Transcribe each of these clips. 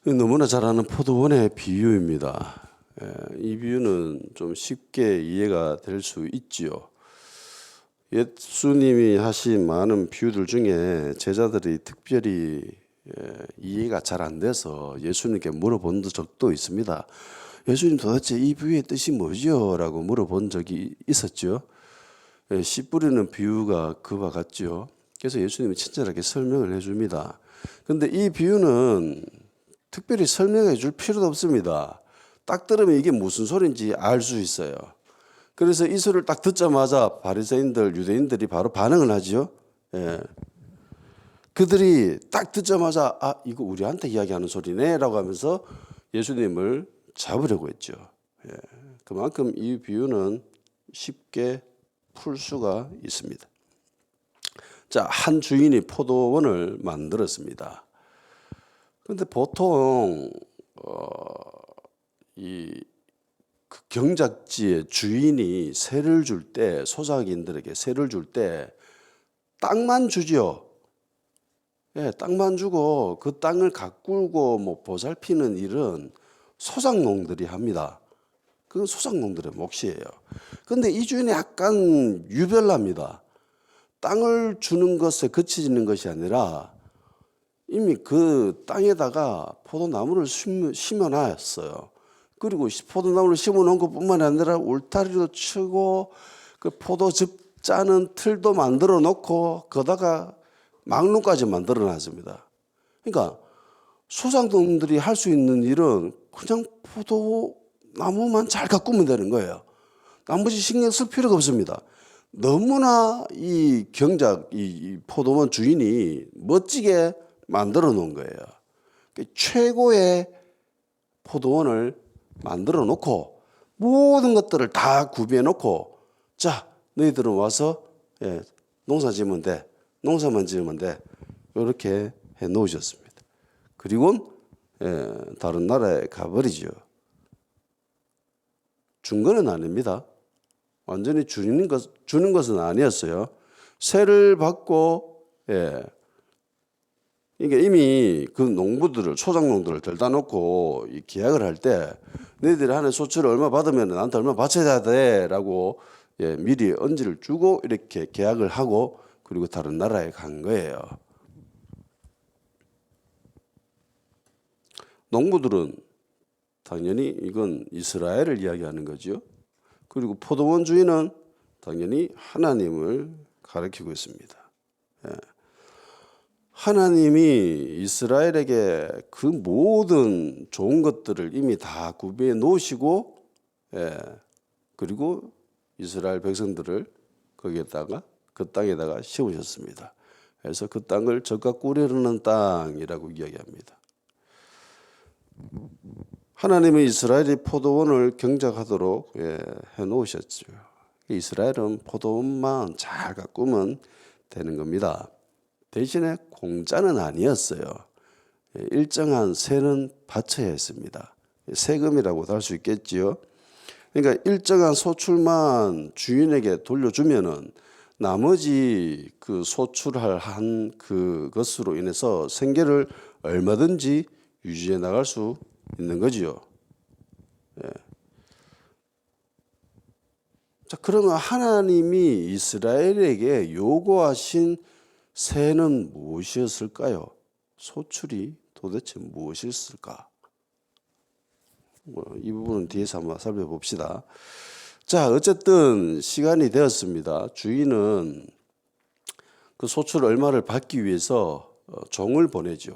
너무나 잘 아는 포도원의 비유입니다. 이 비유는 좀 쉽게 이해가 될 수 있지요. 예수님이 하신 많은 비유들 중에 제자들이 특별히 이해가 잘 안 돼서 예수님께 물어본 적도 있습니다. 예수님 도대체 이 비유의 뜻이 뭐죠? 라고 물어본 적이 있었죠. 씨 뿌리는 비유가 그와 같죠. 그래서 예수님이 친절하게 설명을 해줍니다. 근데 이 비유는 특별히 설명해 줄 필요도 없습니다. 딱 들으면 이게 무슨 소리인지 알 수 있어요. 그래서 이 소리를 딱 듣자마자 바리새인들, 유대인들이 바로 반응을 하지요. 예. 그들이 딱 듣자마자 이거 우리한테 이야기하는 소리네라고 하면서 예수님을 잡으려고 했죠. 예. 그만큼 이 비유는 쉽게 풀 수가 있습니다. 자, 한 주인이 포도원을 만들었습니다. 근데 보통 이 경작지의 주인이 세를 줄 때, 소작인들에게 세를 줄 때 땅만 주지요. 예, 땅만 주고 그 땅을 가꾸고 뭐 보살피는 일은 소작농들이 합니다. 그건 소작농들의 몫이에요. 근데 이 주인이 약간 유별납니다. 땅을 주는 것에 그치는 것이 아니라 이미 그 땅에다가 포도나무를 심어놨어요. 그리고 포도나무를 심어놓은 것뿐만 아니라 울타리도 치고 그 포도즙 짜는 틀도 만들어 놓고 거다가 막루까지 만들어 놨습니다. 그러니까 소상동들이 할 수 있는 일은 그냥 포도나무만 잘 가꾸면 되는 거예요. 나머지 신경 쓸 필요가 없습니다. 너무나 이 포도원 주인이 멋지게 만들어 놓은 거예요. 최고의 포도원을 만들어 놓고 모든 것들을 다 구비해 놓고 자, 너희들은 와서 농사 지으면 돼. 농사만 지으면 돼. 이렇게 해 놓으셨습니다. 그리고 다른 나라에 가버리죠. 준 거는 아닙니다. 완전히 주는 것은 아니었어요. 세를 받고 이게 이미 그 농부들을 소작농들을 들다 놓고 이 계약을 할 때 너희들이 한 해 소출을 얼마 받으면 나한테 얼마 바쳐야 돼라고 미리 언지를 주고 이렇게 계약을 하고 그리고 다른 나라에 간 거예요. 농부들은 당연히 이건 이스라엘을 이야기하는 거죠. 그리고 포도원 주인은 당연히 하나님을 가리키고 있습니다. 하나님이 이스라엘에게 그 모든 좋은 것들을 이미 다 구비해 놓으시고 그리고 이스라엘 백성들을 거기에다가 그 땅에다가 심으셨습니다. 그래서 그 땅을 젖과 꿀이 흐르는 땅이라고 이야기합니다. 하나님은 이스라엘이 포도원을 경작하도록 해놓으셨죠. 이스라엘은 포도원만 잘 가꾸면 되는 겁니다. 대신에 공짜는 아니었어요. 일정한 세는 바쳐야 했습니다. 세금이라고도 할 수 있겠지요. 그러니까 일정한 소출만 주인에게 돌려주면은 나머지 그 소출할 한 그것으로 인해서 생계를 얼마든지 유지해 나갈 수 있는 거지요. 자, 그러면 하나님이 이스라엘에게 요구하신 세는 무엇이었을까요? 소출이 도대체 무엇이었을까? 이 부분은 뒤에서 한번 살펴봅시다. 자, 어쨌든 시간이 되었습니다. 주인은 그 소출 얼마를 받기 위해서 종을 보내죠.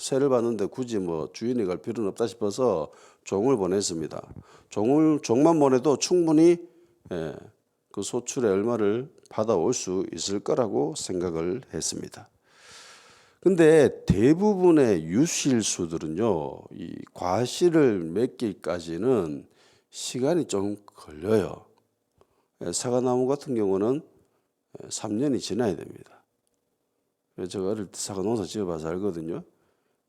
세를 받는데 굳이 주인이 갈 필요는 없다 싶어서 종을 보냈습니다. 종만 보내도 충분히 그 소출의 얼마를 받아올 수 있을 거라고 생각을 했습니다. 근데 대부분의 유실수들은요, 이 과실을 맺기까지는 시간이 좀 걸려요. 사과나무 같은 경우는 3년이 지나야 됩니다. 제가 어릴 때 사과 농사 지어봐서 알거든요.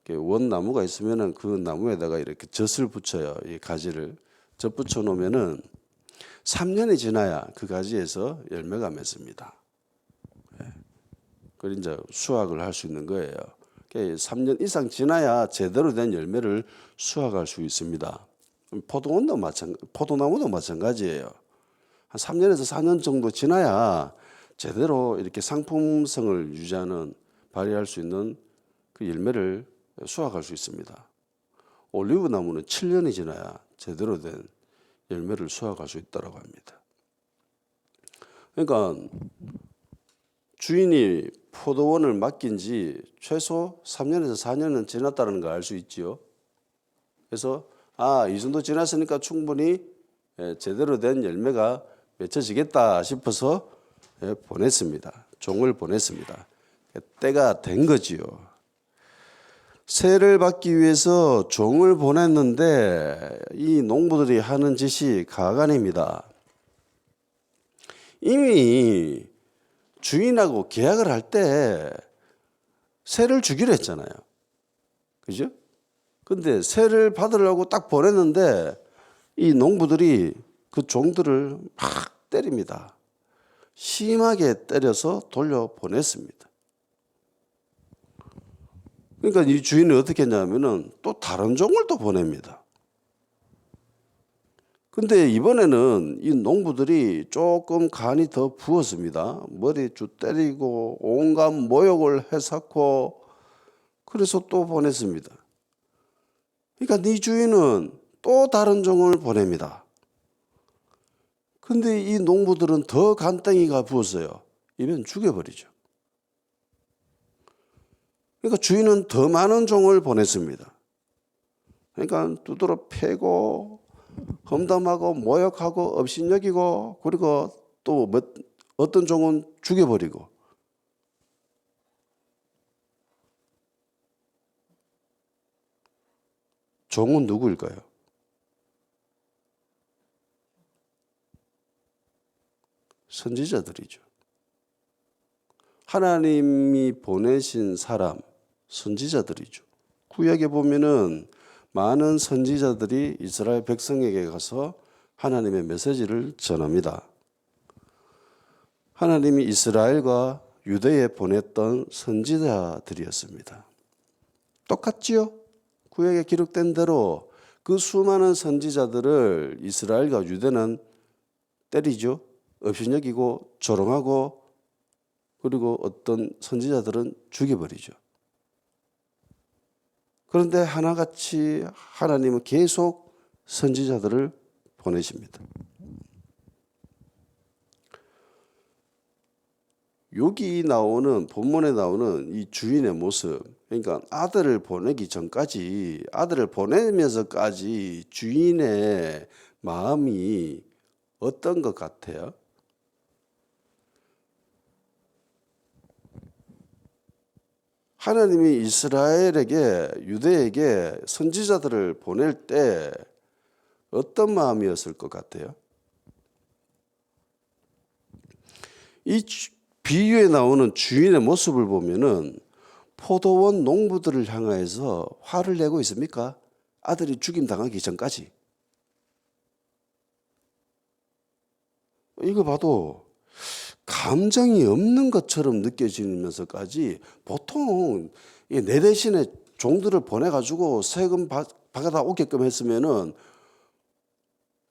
원나무가 있으면은 그 나무에다가 이렇게 젖을 붙여요. 이 가지를 젖 붙여 놓으면은 3년이 지나야 그 가지에서 열매가 맺습니다. 그리고 이제 수확을 할 수 있는 거예요. 3년 이상 지나야 제대로 된 열매를 수확할 수 있습니다. 포도나무도 마찬가지예요. 한 3년에서 4년 정도 지나야 제대로 이렇게 상품성을 유지하는, 발휘할 수 있는 그 열매를 수확할 수 있습니다. 올리브 나무는 7년이 지나야 제대로 된 열매를 수확할 수 있다고 합니다. 그러니까 주인이 포도원을 맡긴 지 최소 3년에서 4년은 지났다는 걸 알 수 있지요. 그래서 이 정도 지났으니까 충분히 제대로 된 열매가 맺혀지겠다 싶어서 보냈습니다. 종을 보냈습니다. 때가 된 거지요. 세를 받기 위해서 종을 보냈는데 이 농부들이 하는 짓이 가관입니다. 이미 주인하고 계약을 할 때 세를 주기로 했잖아요. 그죠? 근데 세를 받으려고 딱 보냈는데 이 농부들이 그 종들을 막 때립니다. 심하게 때려서 돌려보냈습니다. 그러니까 이 주인은 어떻게 했냐면은 또 다른 종을 또 보냅니다. 근데 이번에는 이 농부들이 조금 간이 더 부었습니다. 머리주 때리고 온갖 모욕을 해쌓고 그래서 또 보냈습니다. 그러니까 네 주인은 또 다른 종을 보냅니다. 근데 이 농부들은 더 간땡이가 부었어요. 이면 죽여버리죠. 그러니까 주인은 더 많은 종을 보냈습니다. 그러니까 두드러 패고 험담하고 모욕하고 업신여기고 그리고 또 어떤 종은 죽여버리고. 종은 누구일까요? 선지자들이죠. 하나님이 보내신 사람, 선지자들이죠. 구약에 보면은 많은 선지자들이 이스라엘 백성에게 가서 하나님의 메시지를 전합니다. 하나님이 이스라엘과 유대에 보냈던 선지자들이었습니다. 똑같지요? 구약에 기록된 대로 그 수많은 선지자들을 이스라엘과 유대는 때리죠. 업신여기고 조롱하고 그리고 어떤 선지자들은 죽여버리죠. 그런데 하나같이 하나님은 계속 선지자들을 보내십니다. 여기 나오는 본문에 나오는 이 주인의 모습, 그러니까 아들을 보내기 전까지, 아들을 보내면서까지 주인의 마음이 어떤 것 같아요? 하나님이 이스라엘에게, 유대에게 선지자들을 보낼 때 어떤 마음이었을 것 같아요? 이 비유에 나오는 주인의 모습을 보면은 포도원 농부들을 향해서 화를 내고 있습니까? 아들이 죽임 당하기 전까지. 이거 봐도 감정이 없는 것처럼 느껴지면서까지 보통 내 대신에 종들을 보내가지고 세금 받아오게끔 했으면은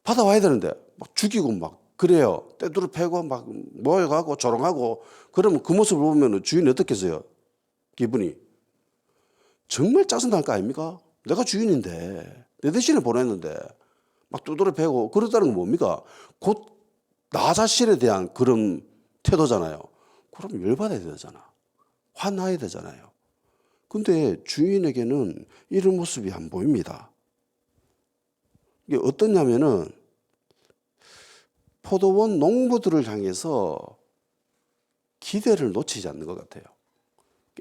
받아와야 되는데 막 죽이고 막 그래요. 떼두루 패고 막 모여가고 조롱하고 그러면 그 모습을 보면 주인이 어떻겠어요? 기분이 정말 짜증날 거 아닙니까? 내가 주인인데 내 대신에 보냈는데 막 두드려 패고 그러다는 건 뭡니까? 곧 나 자신에 대한 그런 태도잖아요. 그럼 열받아야 되잖아. 화나야 되잖아요. 근데 주인에게는 이런 모습이 안 보입니다. 이게 어떠냐면은 포도원 농부들을 향해서 기대를 놓치지 않는 것 같아요.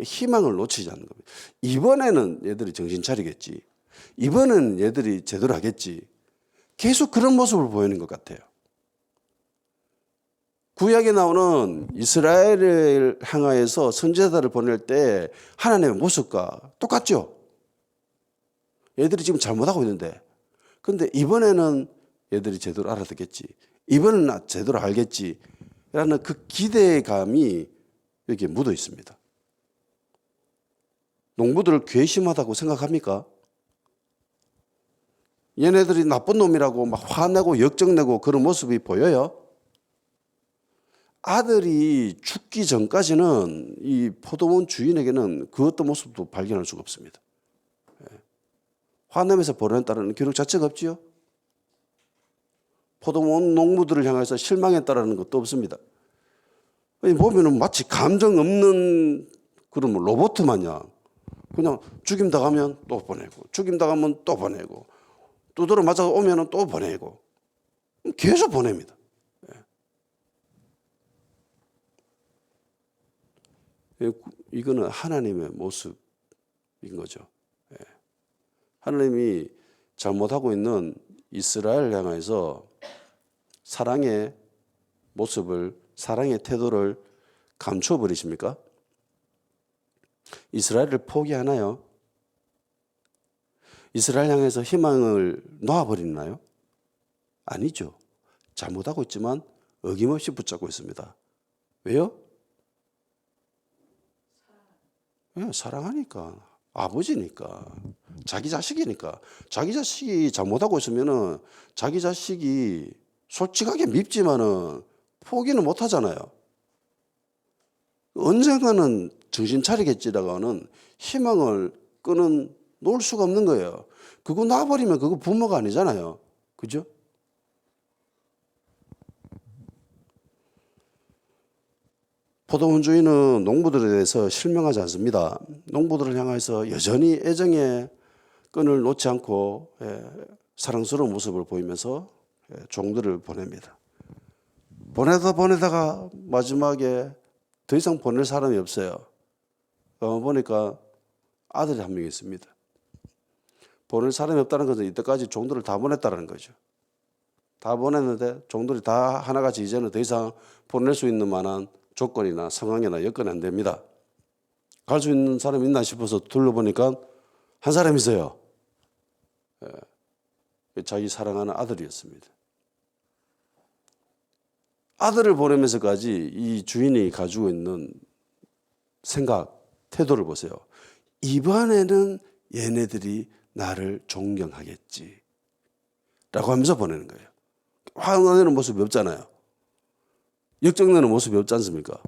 희망을 놓치지 않는 겁니다. 이번에는 얘들이 정신 차리겠지. 이번에는 얘들이 제대로 하겠지. 계속 그런 모습을 보이는 것 같아요. 구약에 나오는 이스라엘을 향하여서 선지자들을 보낼 때 하나님의 모습과 똑같죠. 얘들이 지금 잘못하고 있는데 근데 이번에는 얘들이 제대로 알아듣겠지. 이번에는 제대로 알겠지. 라는 그 기대감이 여기에 묻어 있습니다. 농부들을 괘씸하다고 생각합니까? 얘네들이 나쁜 놈이라고 막 화내고 역정내고 그런 모습이 보여요? 아들이 죽기 전까지는 이 포도원 주인에게는 그 어떤 모습도 발견할 수가 없습니다. 화내면서 보냈다는 기록 자체가 없지요. 포도원 농부들을 향해서 실망했다는 것도 없습니다. 보면은 마치 감정 없는 그런 로봇 마냥 그냥 죽임 당하면 또 보내고 죽임 당하면 또 보내고 두드러 맞아 오면은 또 보내고 계속 보냅니다. 이거는 하나님의 모습인 거죠. 하나님이 잘못하고 있는 이스라엘을 향해서 사랑의 모습을, 사랑의 태도를 감추어 버리십니까? 이스라엘을 포기하나요? 이스라엘 향해서 희망을 놓아버리나요? 아니죠. 잘못하고 있지만 어김없이 붙잡고 있습니다. 왜요? 사랑하니까. 아버지니까. 자기 자식이니까. 자기 자식이 잘못하고 있으면은 자기 자식이 솔직하게 밉지만은 포기는 못 하잖아요. 언젠가는 정신 차리겠지라고는 희망을 놓을 수가 없는 거예요. 그거 놔버리면 그거 부모가 아니잖아요. 그죠? 포도원 주인은 농부들에 대해서 실명하지 않습니다. 농부들을 향해서 여전히 애정의 끈을 놓지 않고 사랑스러운 모습을 보이면서 종들을 보냅니다. 보내다가 마지막에 더 이상 보낼 사람이 없어요. 보니까 아들이 한 명 있습니다. 보낼 사람이 없다는 것은 이때까지 종들을 다 보냈다는 거죠. 다 보냈는데 종들이 다 하나같이 이제는 더 이상 보낼 수 있는 만한 조건이나 상황이나 여건이 안 됩니다. 갈 수 있는 사람이 있나 싶어서 둘러보니까 한 사람이 있어요. 자기 사랑하는 아들이었습니다. 아들을 보내면서까지 이 주인이 가지고 있는 생각, 태도를 보세요. 이번에는 얘네들이 나를 존경하겠지 라고 하면서 보내는 거예요. 화내는 모습이 없잖아요. 역정내는 모습이 없지 않습니까?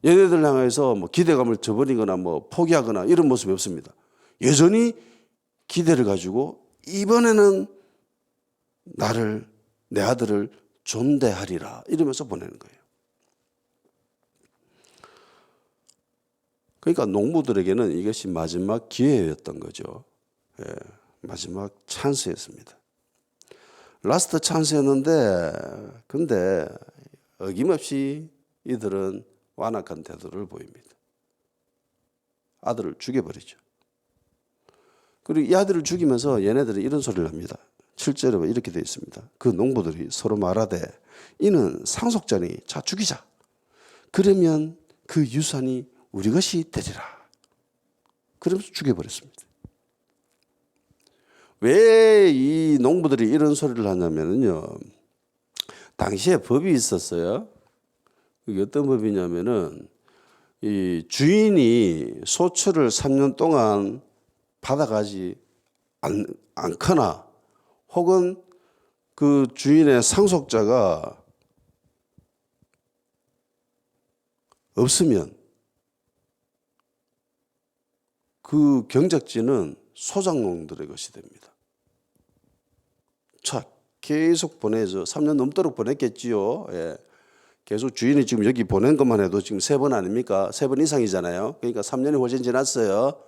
얘네들 향해서 뭐 기대감을 저버리거나 뭐 포기하거나 이런 모습이 없습니다. 여전히 기대를 가지고 이번에는 내 아들을 존대하리라 이러면서 보내는 거예요. 그러니까 농부들에게는 이것이 마지막 기회였던 거죠. 마지막 찬스였습니다. 라스트 찬스였는데 근데 어김없이 이들은 완악한 태도를 보입니다. 아들을 죽여버리죠. 그리고 이 아들을 죽이면서 얘네들이 이런 소리를 합니다. 7절에 이렇게 되어 있습니다. 그 농부들이 서로 말하되 이는 상속자니 자 죽이자. 그러면 그 유산이 우리 것이 되리라. 그러면서 죽여버렸습니다. 왜 이 농부들이 이런 소리를 하냐면요. 당시에 법이 있었어요. 그게 어떤 법이냐면은 이 주인이 소출을 3년 동안 받아가지 않거나 혹은 그 주인의 상속자가 없으면 그 경작지는 소작농들의 것이 됩니다. 자, 계속 보내죠. 3년 넘도록 보냈겠지요. 계속 주인이 지금 여기 보낸 것만 해도 지금 3번 아닙니까? 3번 이상이잖아요. 그러니까 3년이 훨씬 지났어요.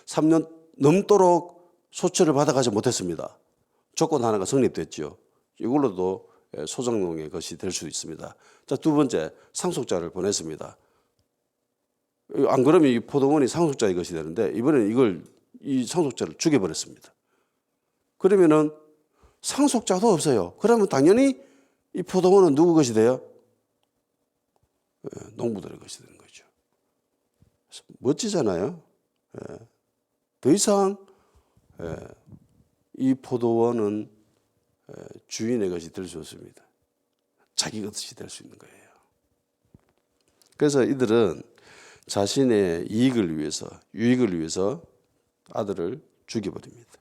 3년 넘도록 소출을 받아가지 못했습니다. 조건 하나가 성립됐죠. 이걸로도 소작농의 것이 될 수 있습니다. 자, 두 번째, 상속자를 보냈습니다. 안 그러면 이 포도원이 상속자의 것이 되는데 이번에는 이 상속자를 죽여버렸습니다. 그러면은 상속자도 없어요. 그러면 당연히 이 포도원은 누구 것이 돼요? 농부들의 것이 되는 거죠. 멋지잖아요. 더 이상 이 포도원은 주인의 것이 될 수 없습니다. 자기 것이 될 수 있는 거예요. 그래서 이들은 자신의 이익을 위해서, 유익을 위해서 아들을 죽여버립니다.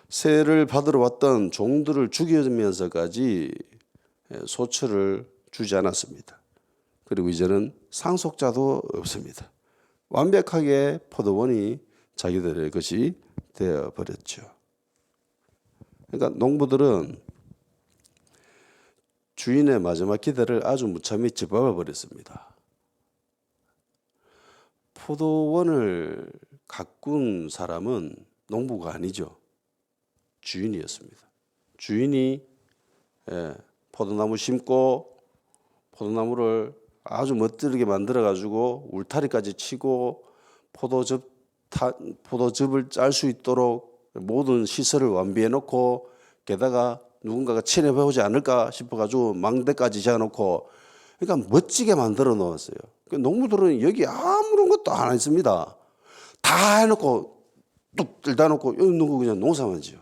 세를 받으러 왔던 종들을 죽이면서까지 소처를 주지 않았습니다. 그리고 이제는 상속자도 없습니다. 완벽하게 포도원이 자기들의 것이 되어버렸죠. 그러니까 농부들은 주인의 마지막 기대를 아주 무참히 짓밟아 버렸습니다. 포도원을 가꾼 사람은 농부가 아니죠. 주인이었습니다. 주인이 포도나무 심고 포도나무를 아주 멋들게 만들어 가지고 울타리까지 치고 포도즙을 짤 수 있도록 모든 시설을 완비해 놓고 게다가 누군가가 침해해 오지 않을까 싶어 가지고 망대까지 재어 놓고 그러니까 멋지게 만들어 놓았어요. 농부들은 여기 아무런 것도 안 했습니다. 다 해놓고 뚝 들다 놓고 여기 누구 그냥 농사만 지어.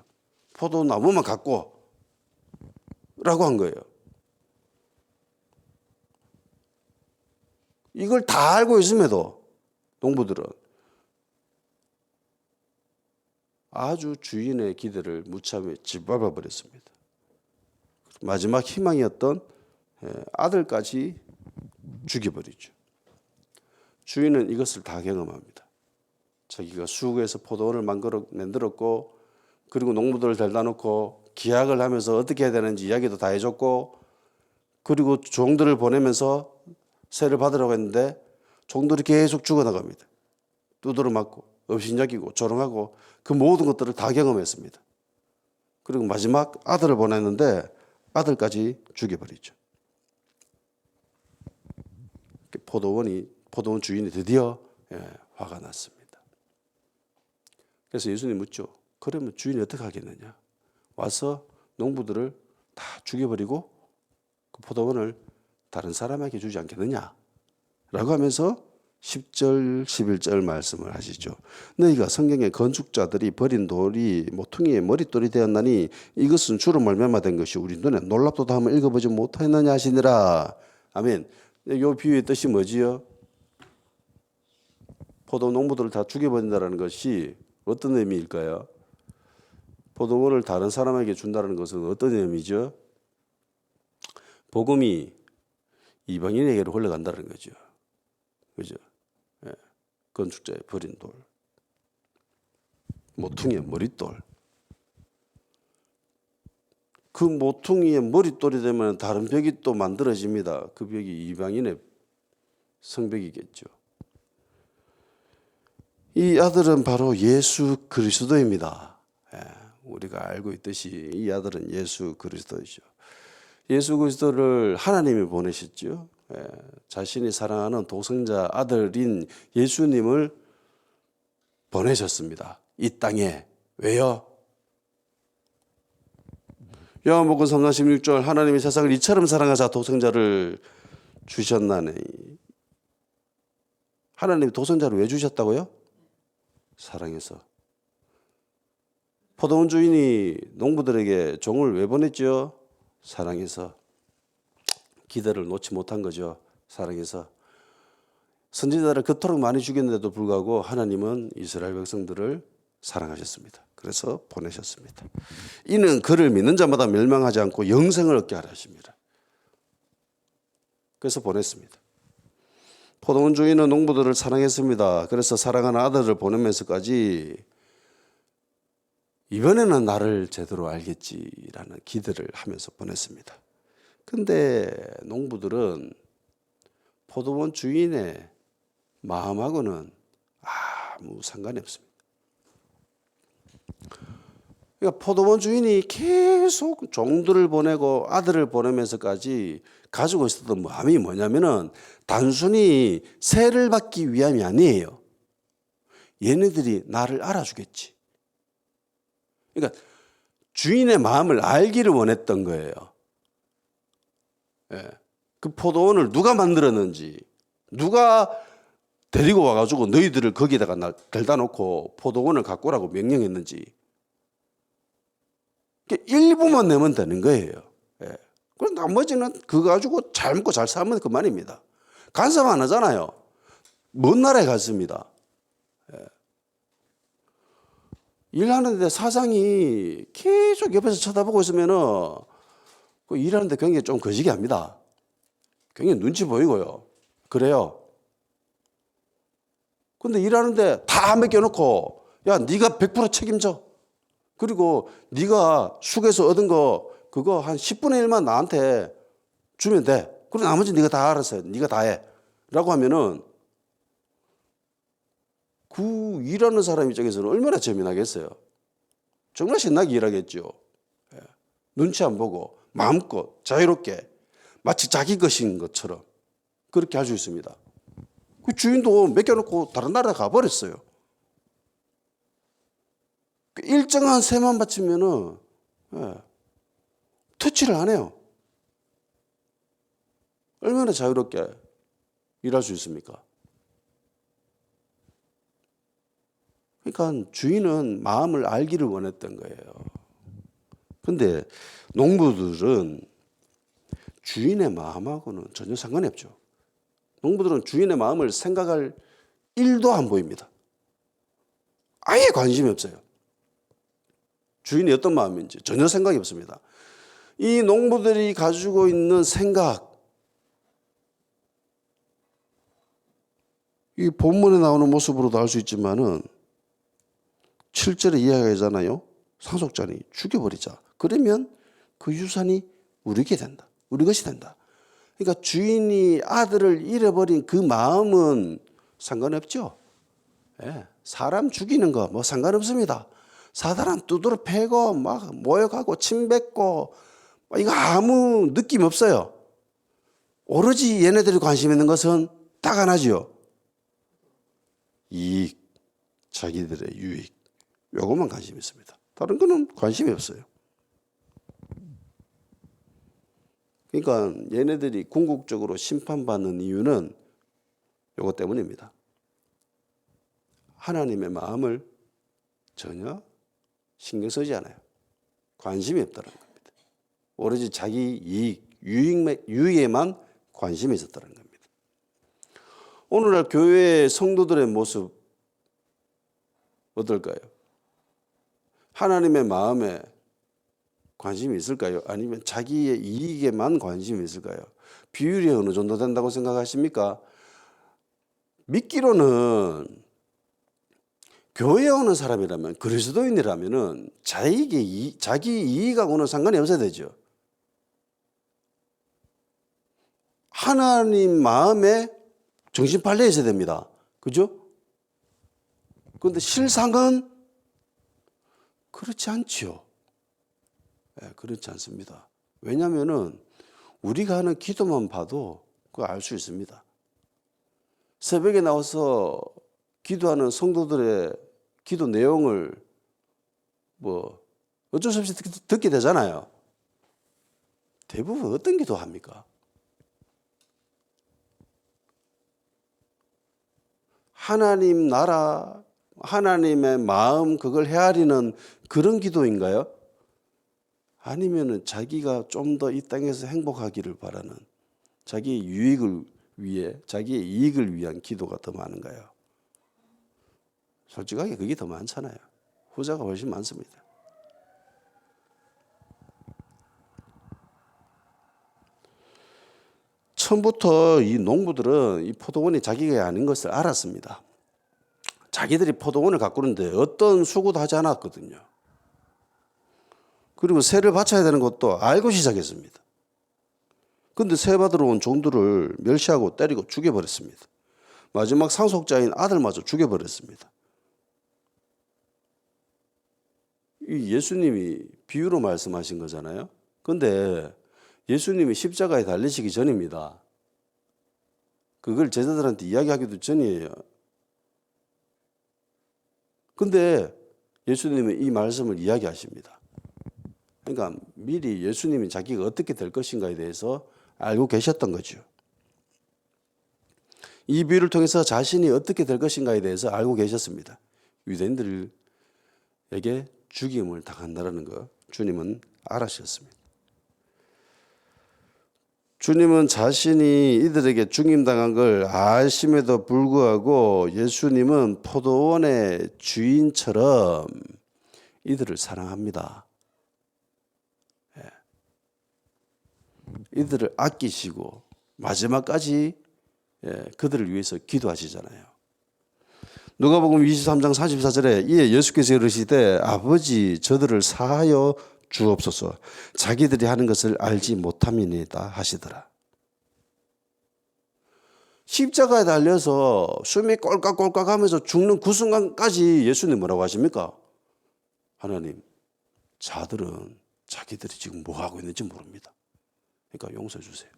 포도나무만 갖고 라고 한 거예요. 이걸 다 알고 있음에도 농부들은 아주 주인의 기대를 무참히 짓밟아 버렸습니다. 마지막 희망이었던 아들까지 죽여버리죠. 주인은 이것을 다 경험합니다. 자기가 수고해서 포도원을 만들었고 그리고 농부들을 데려다 놓고 기약을 하면서 어떻게 해야 되는지 이야기도 다 해줬고 그리고 종들을 보내면서 세를 받으라고 했는데 종들이 계속 죽어나갑니다. 두드러 맞고 업신여기고 조롱하고 그 모든 것들을 다 경험했습니다. 그리고 마지막 아들을 보냈는데 아들까지 죽여버리죠. 포도원 주인이 드디어 화가 났습니다. 그래서 예수님 묻죠. 그러면 주인이 어떻게 하겠느냐? 와서 농부들을 다 죽여버리고 그 포도원을 다른 사람에게 주지 않겠느냐? 라고 하면서 10절, 11절 말씀을 하시죠. 너희가 성경의 건축자들이 버린 돌이 모퉁이의 머릿돌이 되었나니 이것은 주로 말미암아 된 것이 우리 눈에 놀랍도다 하면 읽어보지 못하였느냐 하시니라. 아멘. 이 비유의 뜻이 뭐지요? 포도 농부들을 다 죽여버린다는 것이 어떤 의미일까요? 포도원을 다른 사람에게 준다는 것은 어떤 의미죠? 복음이 이방인에게로 흘러간다는 거죠. 그죠? 건축자의 버린 돌, 모퉁이의 머릿돌. 그 모퉁이의 머릿돌이 되면 다른 벽이 또 만들어집니다. 그 벽이 이방인의 성벽이겠죠. 이 아들은 바로 예수 그리스도입니다. 우리가 알고 있듯이 이 아들은 예수 그리스도이죠. 예수 그리스도를 하나님이 보내셨죠. 자신이 사랑하는 독생자 아들인 예수님을 보내셨습니다. 이 땅에. 왜요? 요한복음 3장 16절 하나님이 세상을 이처럼 사랑하사 독생자를 주셨나니. 하나님이 독생자를 왜 주셨다고요? 사랑해서. 포도원 주인이 농부들에게 종을 왜 보냈죠? 사랑해서. 기대를 놓지 못한 거죠. 사랑해서. 선지자를 그토록 많이 죽였는데도 불구하고 하나님은 이스라엘 백성들을 사랑하셨습니다. 그래서 보내셨습니다. 이는 그를 믿는 자마다 멸망하지 않고 영생을 얻게 하려 하십니다. 그래서 보냈습니다. 포도원 주인은 농부들을 사랑했습니다. 그래서 사랑하는 아들을 보내면서까지 이번에는 나를 제대로 알겠지라는 기대를 하면서 보냈습니다. 근데 농부들은 포도원 주인의 마음하고는 아무 상관이 없습니다. 그러니까 포도원 주인이 계속 종들을 보내고 아들을 보내면서까지 가지고 있었던 마음이 뭐냐면은 단순히 세를 받기 위함이 아니에요. 얘네들이 나를 알아주겠지. 그러니까 주인의 마음을 알기를 원했던 거예요. 그 포도원을 누가 만들었는지, 누가 데리고 와가지고 너희들을 거기다가 데려다 놓고 포도원을 가꾸라고 명령했는지 일부만 내면 되는 거예요. 그럼 나머지는 그거 가지고 잘 먹고 잘 살면 그만입니다. 간섭 안 하잖아요. 먼 나라에 갔습니다. 일하는데 사장이 계속 옆에서 쳐다보고 있으면은 그 일하는데 굉장히 좀 거시기 합니다. 굉장히 눈치 보이고요. 그래요. 근데 일하는데 다 맡겨놓고 야 네가 100% 책임져. 그리고 네가 숙에서 얻은 거 그거 한 10분의 1만 나한테 주면 돼. 그리고 나머지 네가 다 알아서 해. 네가 다 해. 라고 하면은 그 일하는 사람 입장에서는 얼마나 재미나겠어요. 정말 신나게 일하겠죠. 눈치 안 보고 마음껏 자유롭게 마치 자기 것인 것처럼 그렇게 할 수 있습니다. 그 주인도 맡겨놓고 다른 나라 가버렸어요. 일정한 세만 바치면은 터치를 안 해요. 얼마나 자유롭게 일할 수 있습니까? 그러니까 주인은 마음을 알기를 원했던 거예요. 근데 농부들은 주인의 마음하고는 전혀 상관이 없죠. 농부들은 주인의 마음을 생각할 일도 안 보입니다. 아예 관심이 없어요. 주인이 어떤 마음인지 전혀 생각이 없습니다. 이 농부들이 가지고 있는 생각, 이 본문에 나오는 모습으로도 알 수 있지만은 7절에 이야기하잖아요. 상속자니 죽여버리자. 그러면 그 유산이 우리게 된다. 우리 것이 된다. 그러니까 주인이 아들을 잃어버린 그 마음은 상관없죠. 예, 사람 죽이는 거 뭐 상관없습니다. 사람 두드러 패고 막 모욕하고 침뱉고 이거 아무 느낌 없어요. 오로지 얘네들이 관심 있는 것은 딱 하나죠. 이익, 자기들의 유익. 요것만 관심이 있습니다. 다른 거는 관심이 없어요. 그러니까 얘네들이 궁극적으로 심판받는 이유는 요것 때문입니다. 하나님의 마음을 전혀 신경 쓰지 않아요. 관심이 없다는 겁니다. 오로지 자기 이익, 유익에만 관심이 있었다는 겁니다. 오늘날 교회의 성도들의 모습 어떨까요? 하나님의 마음에 관심이 있을까요? 아니면 자기의 이익에만 관심이 있을까요? 비율이 어느 정도 된다고 생각하십니까? 믿기로는 교회에 오는 사람이라면 그리스도인이라면은 자기 이익하고는 상관이 없어야 되죠. 하나님 마음에 정신 팔려 있어야 됩니다. 그죠? 그런데 실상은 그렇지 않지요. 네, 그렇지 않습니다. 왜냐하면은 우리가 하는 기도만 봐도 그거 알 수 있습니다. 새벽에 나와서 기도하는 성도들의 기도 내용을 뭐 어쩔 수 없이 듣게 되잖아요. 대부분 어떤 기도 합니까? 하나님 나라, 하나님의 마음 그걸 헤아리는 그런 기도인가요? 아니면은 자기가 좀 더 이 땅에서 행복하기를 바라는 자기의 유익을 위해 자기의 이익을 위한 기도가 더 많은가요? 솔직하게 그게 더 많잖아요. 후자가 훨씬 많습니다. 처음부터 이 농부들은 이 포도원이 자기가 아닌 것을 알았습니다. 자기들이 포도원을 가꾸는데 어떤 수고도 하지 않았거든요. 그리고 세를 바쳐야 되는 것도 알고 시작했습니다. 그런데 세 받으러 온 종들을 멸시하고 때리고 죽여버렸습니다. 마지막 상속자인 아들마저 죽여버렸습니다. 이 예수님이 비유로 말씀하신 거잖아요. 그런데 예수님이 십자가에 달리시기 전입니다. 그걸 제자들한테 이야기하기도 전이에요. 근데 예수님은 이 말씀을 이야기하십니다. 그러니까 미리 예수님이 자기가 어떻게 될 것인가에 대해서 알고 계셨던 거죠. 이 비유를 통해서 자신이 어떻게 될 것인가에 대해서 알고 계셨습니다. 유대인들에게 죽임을 당한다는 거 주님은 알아셨습니다. 주님은 자신이 이들에게 죽임당한 걸 아심에도 불구하고 예수님은 포도원의 주인처럼 이들을 사랑합니다. 이들을 아끼시고 마지막까지 그들을 위해서 기도하시잖아요. 누가복음 23장 44절에 이에 예수께서 이르시되 아버지 저들을 사하여 주옵소서 자기들이 하는 것을 알지 못함이니이다 하시더라. 십자가에 달려서 숨이 꼴깍꼴깍 하면서 죽는 그 순간까지 예수님 뭐라고 하십니까? 하나님, 자들은 자기들이 지금 뭐 하고 있는지 모릅니다. 그러니까 용서해 주세요.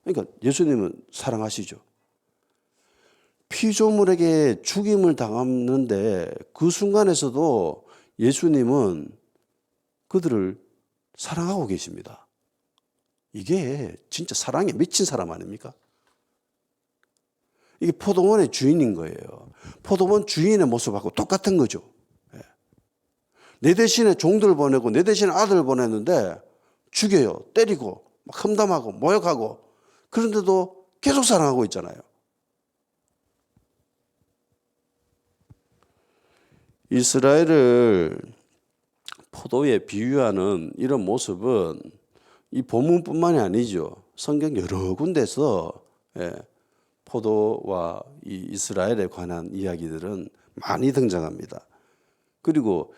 그러니까 예수님은 사랑하시죠. 피조물에게 죽임을 당하는데 그 순간에서도 예수님은 그들을 사랑하고 계십니다. 이게 진짜 사랑에 미친 사람 아닙니까? 이게 포도원의 주인인 거예요. 포도원 주인의 모습하고 똑같은 거죠. 내 대신에 종들 보내고 내 대신에 아들 보냈는데 죽여요. 때리고 막 험담하고 모욕하고 그런데도 계속 사랑하고 있잖아요. 이스라엘을 포도에 비유하는 이런 모습은 이 본문뿐만이 아니죠. 성경 여러 군데서 포도와 이 이스라엘에 관한 이야기들은 많이 등장합니다. 그리고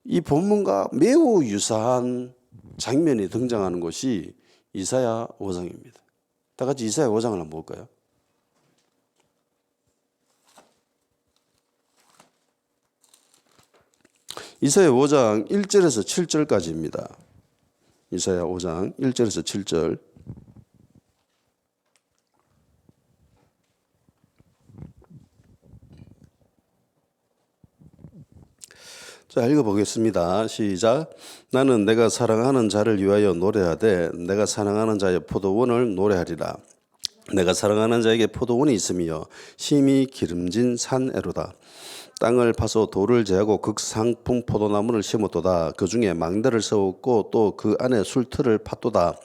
이 본문과 매우 유사한 장면이 등장하는 곳이 이사야 5장입니다. 다 같이 이사야 5장을 한번 볼까요? 이사야 5장 1절에서 7절까지입니다. 이사야 5장 1절에서 7절. 자, 읽어보겠습니다. 시작. 나는 내가 사랑하는 자를 위하여 노래하되 내가 사랑하는 자의 포도원을 노래하리라. 내가 사랑하는 자에게 포도원이 있으며 심히 기름진 산에로다. 땅을 파서 돌을 제하고 극상품 포도나무를 심었도다. 그 중에 망대를 세웠고 또 그 안에 술틀을 팠도다.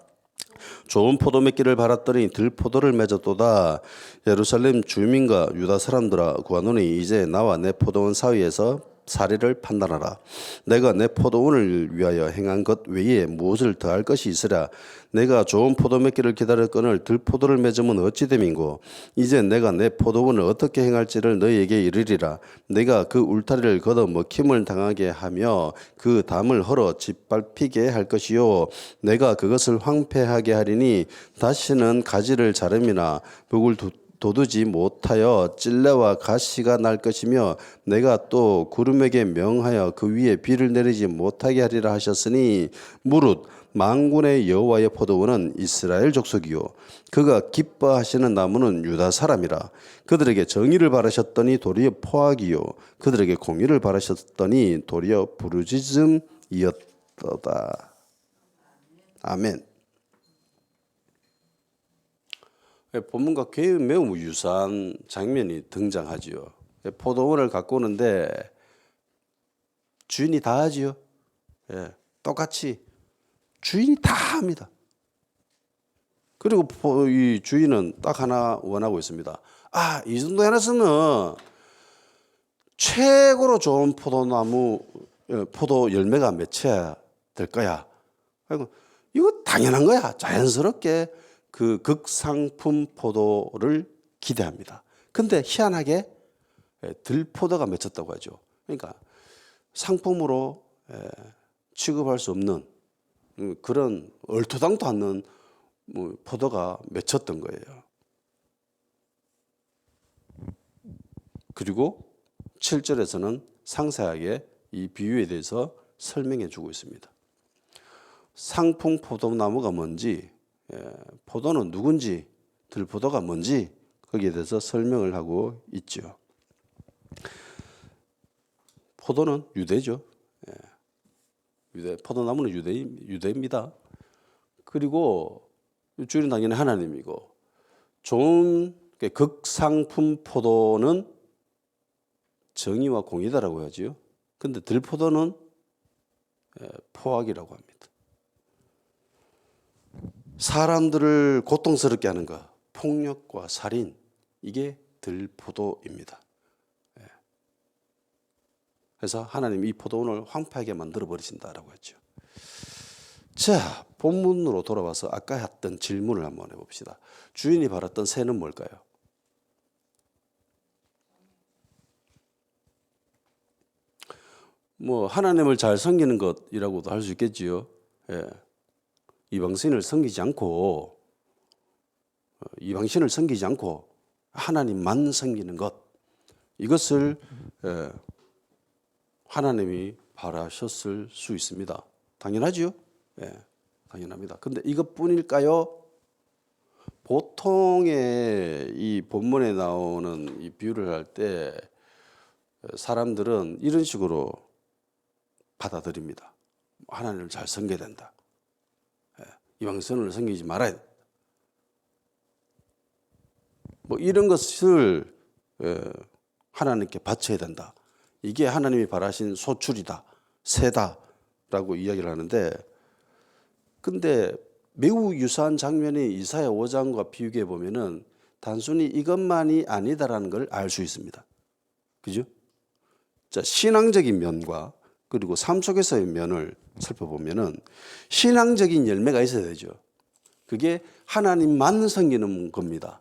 좋은 포도 맺기를 바랐더니 들포도를 맺었도다. 예루살렘 주민과 유다 사람들아 구하노니 이제 나와 내 포도원 사이에서 사리를 판단하라. 내가 내 포도원을 위하여 행한 것 외에 무엇을 더할 것이 있으랴. 내가 좋은 포도 맺기를 기다렸거늘 들포도를 맺으면 어찌 됨인고. 이제 내가 내 포도원을 어떻게 행할지를 너희에게 이르리라. 내가 그 울타리를 걷어 먹힘을 당하게 하며 그 담을 헐어 짓밟히게 할 것이요. 내가 그것을 황폐하게 하리니 다시는 가지를 자름이나 묵을 돋우지 못하여 찔레와 가시가 날 것이며 내가 또 구름에게 명하여 그 위에 비를 내리지 못하게 하리라 하셨으니 무릇 만군의 여호와의 포도원은 이스라엘 족속이요 그가 기뻐하시는 나무는 유다 사람이라. 그들에게 정의를 바라셨더니 도리어 포악이요 그들에게 공의를 바라셨더니 도리어 부르짖음이었도다. 아멘. 본문과 매우 유사한 장면이 등장하지요. 포도원을 가꾸는데 주인이 다 하지요. 똑같이 주인이 다 합니다. 그리고 이 주인은 딱 하나 원하고 있습니다. 이 정도 해놨으면 최고로 좋은 포도 열매가 맺혀야 될 거야. 이거 당연한 거야. 자연스럽게 그 극상품 포도를 기대합니다. 근데 희한하게 들포도가 맺혔다고 하죠. 그러니까 상품으로 취급할 수 없는 그런 얼토당도 않는 포도가 맺혔던 거예요. 그리고 7절에서는 상세하게 이 비유에 대해서 설명해 주고 있습니다. 상품 포도나무가 뭔지, 포도는 누군지, 들포도가 뭔지 거기에 대해서 설명을 하고 있죠. 포도는 유대죠. 포도나무는 유대입니다. 그리고 주인은 당연히 하나님이고 좋은 극상품 포도는 정의와 공의다라고 하지요. 근데 들포도는 포악이라고 합니다. 사람들을 고통스럽게 하는 것, 폭력과 살인, 이게 들포도입니다. 그래서 하나님이 이 포도원을 황폐하게 만들어 버리신다라고 했죠. 자, 본문으로 돌아와서 아까 했던 질문을 한번 해봅시다. 주인이 바랐던 새는 뭘까요? 뭐 하나님을 잘 섬기는 것이라고도 할 수 있겠지요. 예. 이방신을 섬기지 않고 하나님만 섬기는 것, 이것을 하나님이 바라셨을 수 있습니다. 당연하죠. 예, 당연합니다. 근데 이것뿐일까요? 보통의 이 본문에 나오는 이 비유를 할 때 사람들은 이런 식으로 받아들입니다. 하나님을 잘 섬겨야 된다. 이방선을 섬기지 말아야 된다. 뭐 이런 것을 하나님께 바쳐야 된다. 이게 하나님이 바라신 소출이다, 새다라고 이야기를 하는데, 근데 매우 유사한 장면이 이사야 5장과 비교해 보면은 단순히 이것만이 아니다라는 걸 알 수 있습니다. 그죠? 자, 신앙적인 면과 그리고 삶 속에서의 면을 살펴보면은 신앙적인 열매가 있어야 되죠. 그게 하나님만 섬기는 겁니다.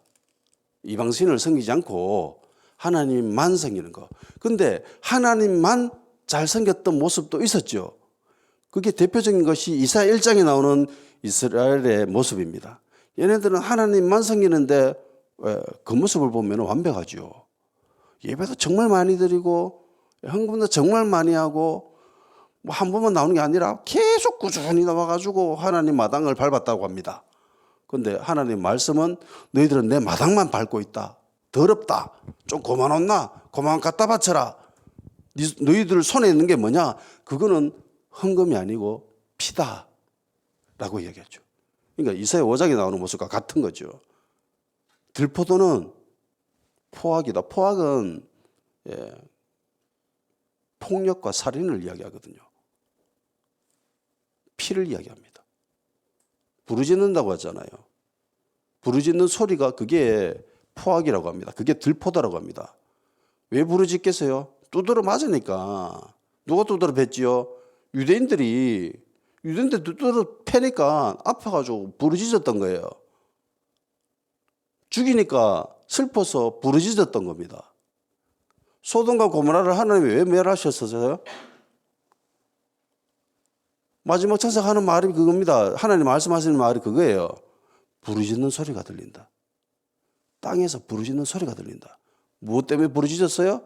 이방신을 섬기지 않고 하나님만 섬기는 거. 근데 하나님만 잘 섬겼던 모습도 있었죠. 그게 대표적인 것이 이사야 1장에 나오는 이스라엘의 모습입니다. 얘네들은 하나님만 섬기는데 그 모습을 보면 완벽하죠. 예배도 정말 많이 드리고 헌금도 정말 많이 하고 뭐 한 번만 나오는 게 아니라 계속 꾸준히 나와가지고 하나님 마당을 밟았다고 합니다. 그런데 하나님 말씀은 너희들은 내 마당만 밟고 있다. 더럽다. 좀 그만 온나? 그만 갖다 바쳐라. 너희들 손에 있는 게 뭐냐? 그거는 헌금이 아니고 피다 라고 이야기했죠. 그러니까 이사야 5장에 나오는 모습과 같은 거죠. 들포도는 포악이다. 포악은 폭력과 살인을 이야기하거든요. 피를 이야기합니다. 부르짖는다고 하잖아요. 부르짖는 소리가 그게 포악이라고 합니다. 그게 들포도라고 합니다. 왜 부르짖겠어요? 두드러 맞으니까. 누가 두드러 팼지요? 유대인들 두드러 패니까 아파가지고 부르짖었던 거예요. 죽이니까 슬퍼서 부르짖었던 겁니다. 소돔과 고모라를 하나님이 왜 멸하셨어요? 마지막 천사가 하는 말이 그겁니다. 하나님 말씀하시는 말이 그거예요. 부르짖는 소리가 들린다. 땅에서 부르짖는 소리가 들린다. 무엇 때문에 부르짖었어요?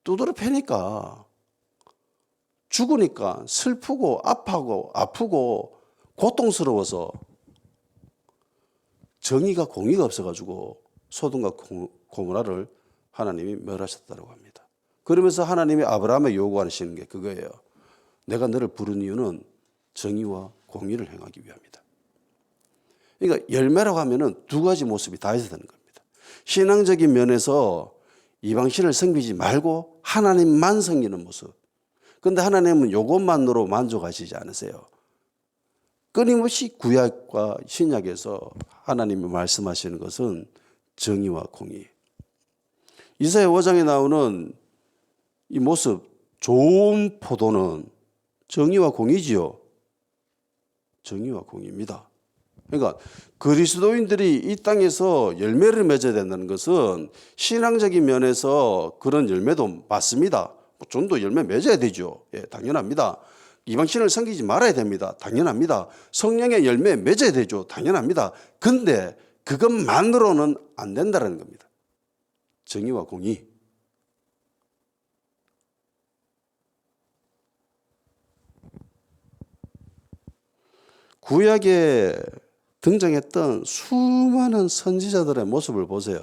두드러 패니까, 죽으니까 슬프고 아프고 고통스러워서 정의가 공의가 없어가지고 소돔과 고모라를 하나님이 멸하셨다고 합니다. 그러면서 하나님이 아브라함에 요구하시는 게 그거예요. 내가 너를 부른 이유는 정의와 공의를 행하기 위함이다. 그러니까 열매라고 하면은 두 가지 모습이 다 있어야 되는 겁니다. 신앙적인 면에서 이방신을 섬기지 말고 하나님만 섬기는 모습. 그런데 하나님은 이것만으로 만족하시지 않으세요. 끊임없이 구약과 신약에서 하나님이 말씀하시는 것은 정의와 공의. 이사야 5장에 나오는 이 모습, 좋은 포도는 정의와 공의지요. 정의와 공의입니다. 그러니까 그리스도인들이 이 땅에서 열매를 맺어야 된다는 것은 신앙적인 면에서 그런 열매도 맞습니다. 전도 열매 맺어야 되죠. 예, 당연합니다. 이방신을 섬기지 말아야 됩니다. 당연합니다. 성령의 열매 맺어야 되죠. 당연합니다. 근데 그것만으로는 안 된다는 겁니다. 정의와 공의. 구약에 등장했던 수많은 선지자들의 모습을 보세요.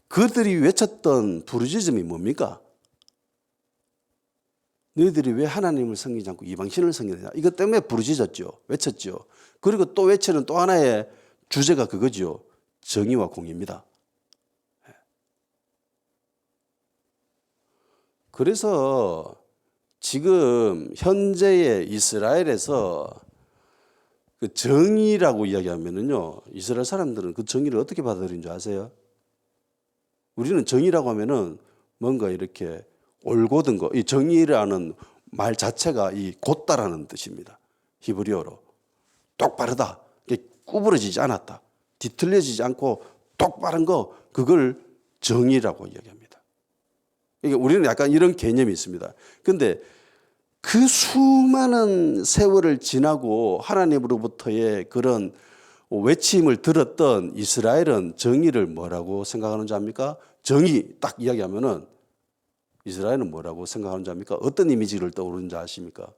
그들이 외쳤던 부르짖음이 뭡니까? 너희들이 왜 하나님을 섬기지 않고 이방신을 섬기느냐? 이것 때문에 부르짖었죠. 외쳤죠. 그리고 또 외치는 또 하나의 주제가 그거죠. 정의와 공의입니다. 그래서 지금 현재의 이스라엘에서 그 정의라고 이야기하면은요, 이스라엘 사람들은 그 정의를 어떻게 받아들이는 줄 아세요? 우리는 정의라고 하면은 뭔가 이렇게 올곧은 거, 이 정의라는 말 자체가 이 곧다라는 뜻입니다. 히브리어로. 똑바르다. 구부러지지 않았다. 뒤틀려지지 않고 똑바른 거, 그걸 정의라고 이야기합니다. 그러니까 우리는 약간 이런 개념이 있습니다. 근데 그 수많은 세월을 지나고 하나님으로부터의 그런 외침을 들었던 이스라엘은 정의를 뭐라고 생각하는 줄 압니까? 정의 딱 이야기하면은 이스라엘은 뭐라고 생각하는 줄 압니까? 어떤 이미지를 떠오르는지 아십니까?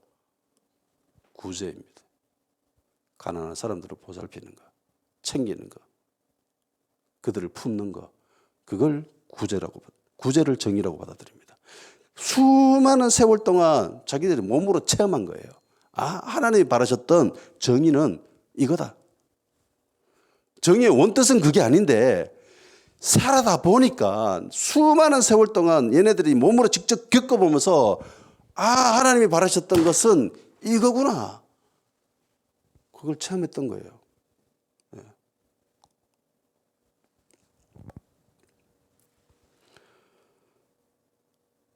구제입니다. 가난한 사람들을 보살피는 거, 챙기는 거, 그들을 품는 거, 그걸 구제를 정의라고 받아들입니다. 수많은 세월 동안 자기들이 몸으로 체험한 거예요. 하나님이 바라셨던 정의는 이거다. 정의의 원뜻은 그게 아닌데 살아다 보니까 수많은 세월 동안 얘네들이 몸으로 직접 겪어보면서 하나님이 바라셨던 것은 이거구나. 그걸 체험했던 거예요.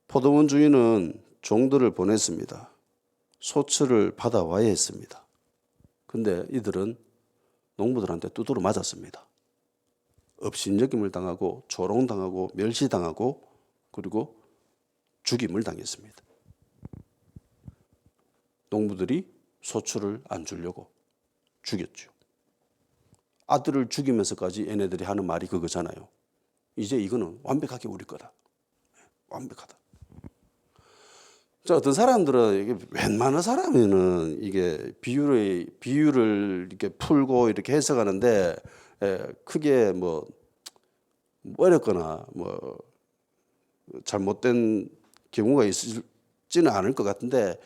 포도원 주인은 종들을 보냈습니다. 소출을 받아와야 했습니다. 근데 이들은 농부들한테 두드러 맞았습니다. 업신여김을 당하고 조롱당하고 멸시당하고 그리고 죽임을 당했습니다. 농부들이 소출을 안 주려고 죽였죠. 아들을 죽이면서까지 얘네들이 하는 말이 그거잖아요. 이제 이거는 완벽하게 우리 거다. 완벽하다. 자, 어떤 사람들은 이게 웬만한 사람은 이게 비유를 이렇게 풀고 이렇게 해석하는데 크게 뭐 어렵거나 뭐 잘못된 경우가 있지는 않을 것 같은데,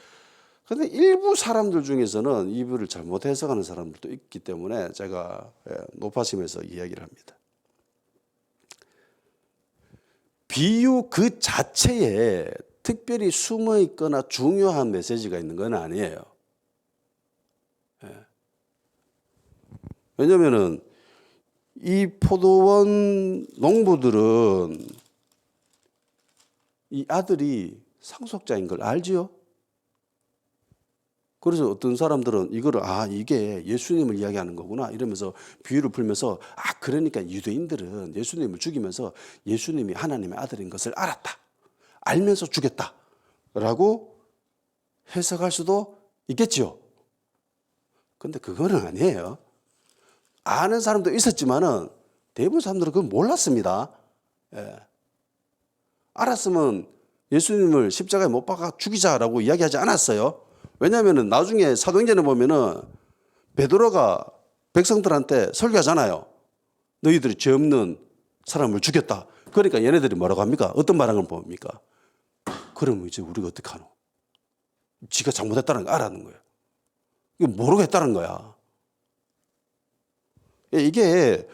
그런데 일부 사람들 중에서는 이 비유를 잘못 해석하는 사람들도 있기 때문에 제가 높아심에서 이야기를 합니다. 비유 그 자체에 특별히 숨어 있거나 중요한 메시지가 있는 건 아니에요. 왜냐하면은 이 포도원 농부들은 이 아들이 상속자인 걸 알지요. 그래서 어떤 사람들은 이거를 이게 예수님을 이야기하는 거구나 이러면서 비유를 풀면서 그러니까 유대인들은 예수님을 죽이면서 예수님이 하나님의 아들인 것을 알았다. 알면서 죽였다. 라고 해석할 수도 있겠죠. 근데 그거는 아니에요. 아는 사람도 있었지만은 대부분 사람들은 그걸 몰랐습니다. 알았으면 예수님을 십자가에 못 박아 죽이자라고 이야기하지 않았어요. 왜냐하면 나중에 사도행전에 보면은 베드로가 백성들한테 설교하잖아요. 너희들이 죄 없는 사람을 죽였다. 그러니까 얘네들이 뭐라고 합니까? 어떤 반응을 봅니까? 그러면 이제 우리가 어떻게 하노? 지가 잘못했다는 거 알았는 거예요. 이거 모르고 했다는 거야. 이게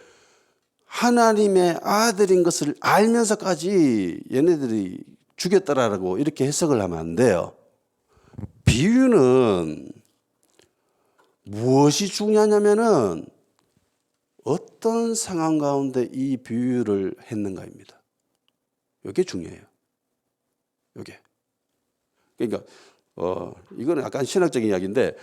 하나님의 아들인 것을 알면서까지 얘네들이 죽였다라고 이렇게 해석을 하면 안 돼요. 비유는 무엇이 중요하냐면은 어떤 상황 가운데 이 비유를 했는가입니다. 이게 중요해요. 이게. 그러니까 이거는 약간 신학적인 이야기인데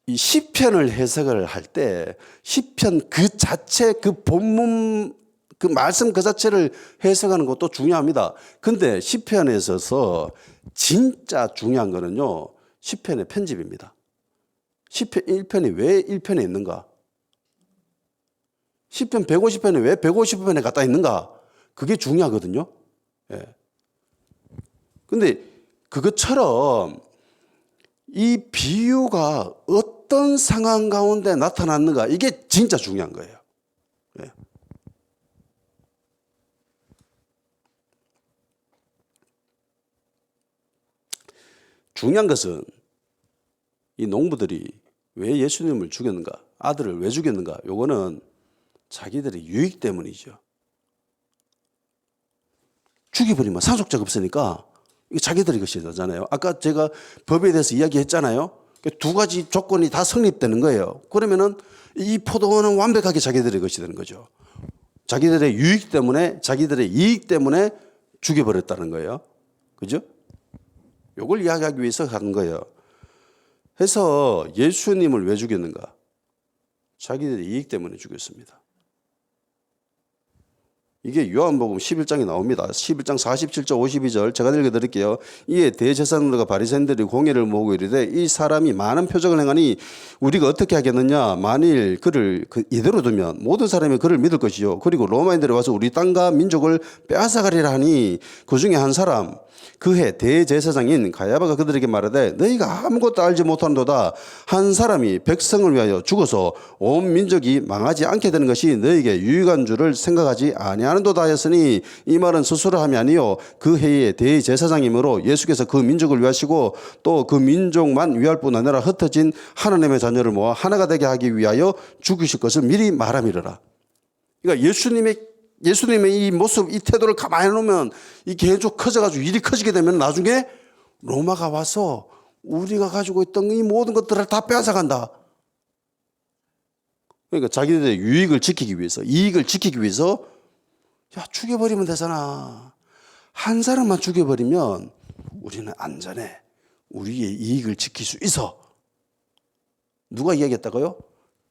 이 시편을 해석을 할 때 시편 그 자체 그 본문 그 말씀 그 자체를 해석하는 것도 중요합니다. 근데 시편에 있어서 진짜 중요한 거는요. 시편의 편집입니다. 시편 1편이 왜 1편에 있는가? 시편 150편이 왜 150편에 갖다 있는가? 그게 중요하거든요. 근데 그것처럼 이 비유가 어떤 상황 가운데 나타났는가? 이게 진짜 중요한 거예요. 중요한 것은 이 농부들이 왜 예수님을 죽였는가, 아들을 왜 죽였는가, 요거는 자기들의 유익 때문이죠. 죽여버리면 상속자가 없으니까 이거 자기들의 것이잖아요. 아까 제가 법에 대해서 이야기했잖아요. 두 가지 조건이 다 성립되는 거예요. 그러면은 이 포도원은 완벽하게 자기들의 것이 되는 거죠. 자기들의 유익 때문에, 자기들의 이익 때문에 죽여버렸다는 거예요. 그죠? 이걸 이야기하기 위해서 한 거예요. 해서 예수님을 왜 죽였는가? 자기들의 이익 때문에 죽였습니다. 이게 요한복음 11장에 나옵니다. 11장 47절 52절 제가 읽어드릴게요. 이에 대제사장들과 바리새인들이 공회를 모으고 이르되 이 사람이 많은 표적을 행하니 우리가 어떻게 하겠느냐. 만일 그를 이대로 두면 모든 사람이 그를 믿을 것이요. 그리고 로마인들이 와서 우리 땅과 민족을 빼앗아가리라 하니 그 중에 한 사람 그해 대제사장인 가야바가 그들에게 말하되 너희가 아무것도 알지 못하는도다. 한 사람이 백성을 위하여 죽어서 온 민족이 망하지 않게 되는 것이 너희에게 유익한 줄을 생각하지 아니하는도다 하였으니 이 말은 스스로 함이 아니요 그 해의 대제사장이므로 예수께서 그 민족을 위하시고 또 그 민족만 위할 뿐 아니라 흩어진 하나님의 자녀를 모아 하나가 되게 하기 위하여 죽으실 것을 미리 말함이러라. 그러니까 예수님의 이 모습, 이 태도를 가만히 놓으면 이 계속 커져가지고 일이 커지게 되면 나중에 로마가 와서 우리가 가지고 있던 이 모든 것들을 다 빼앗아간다. 그러니까 자기들의 유익을 지키기 위해서, 이익을 지키기 위해서 야, 죽여버리면 되잖아. 한 사람만 죽여버리면 우리는 안전해. 우리의 이익을 지킬 수 있어. 누가 이야기했다고요?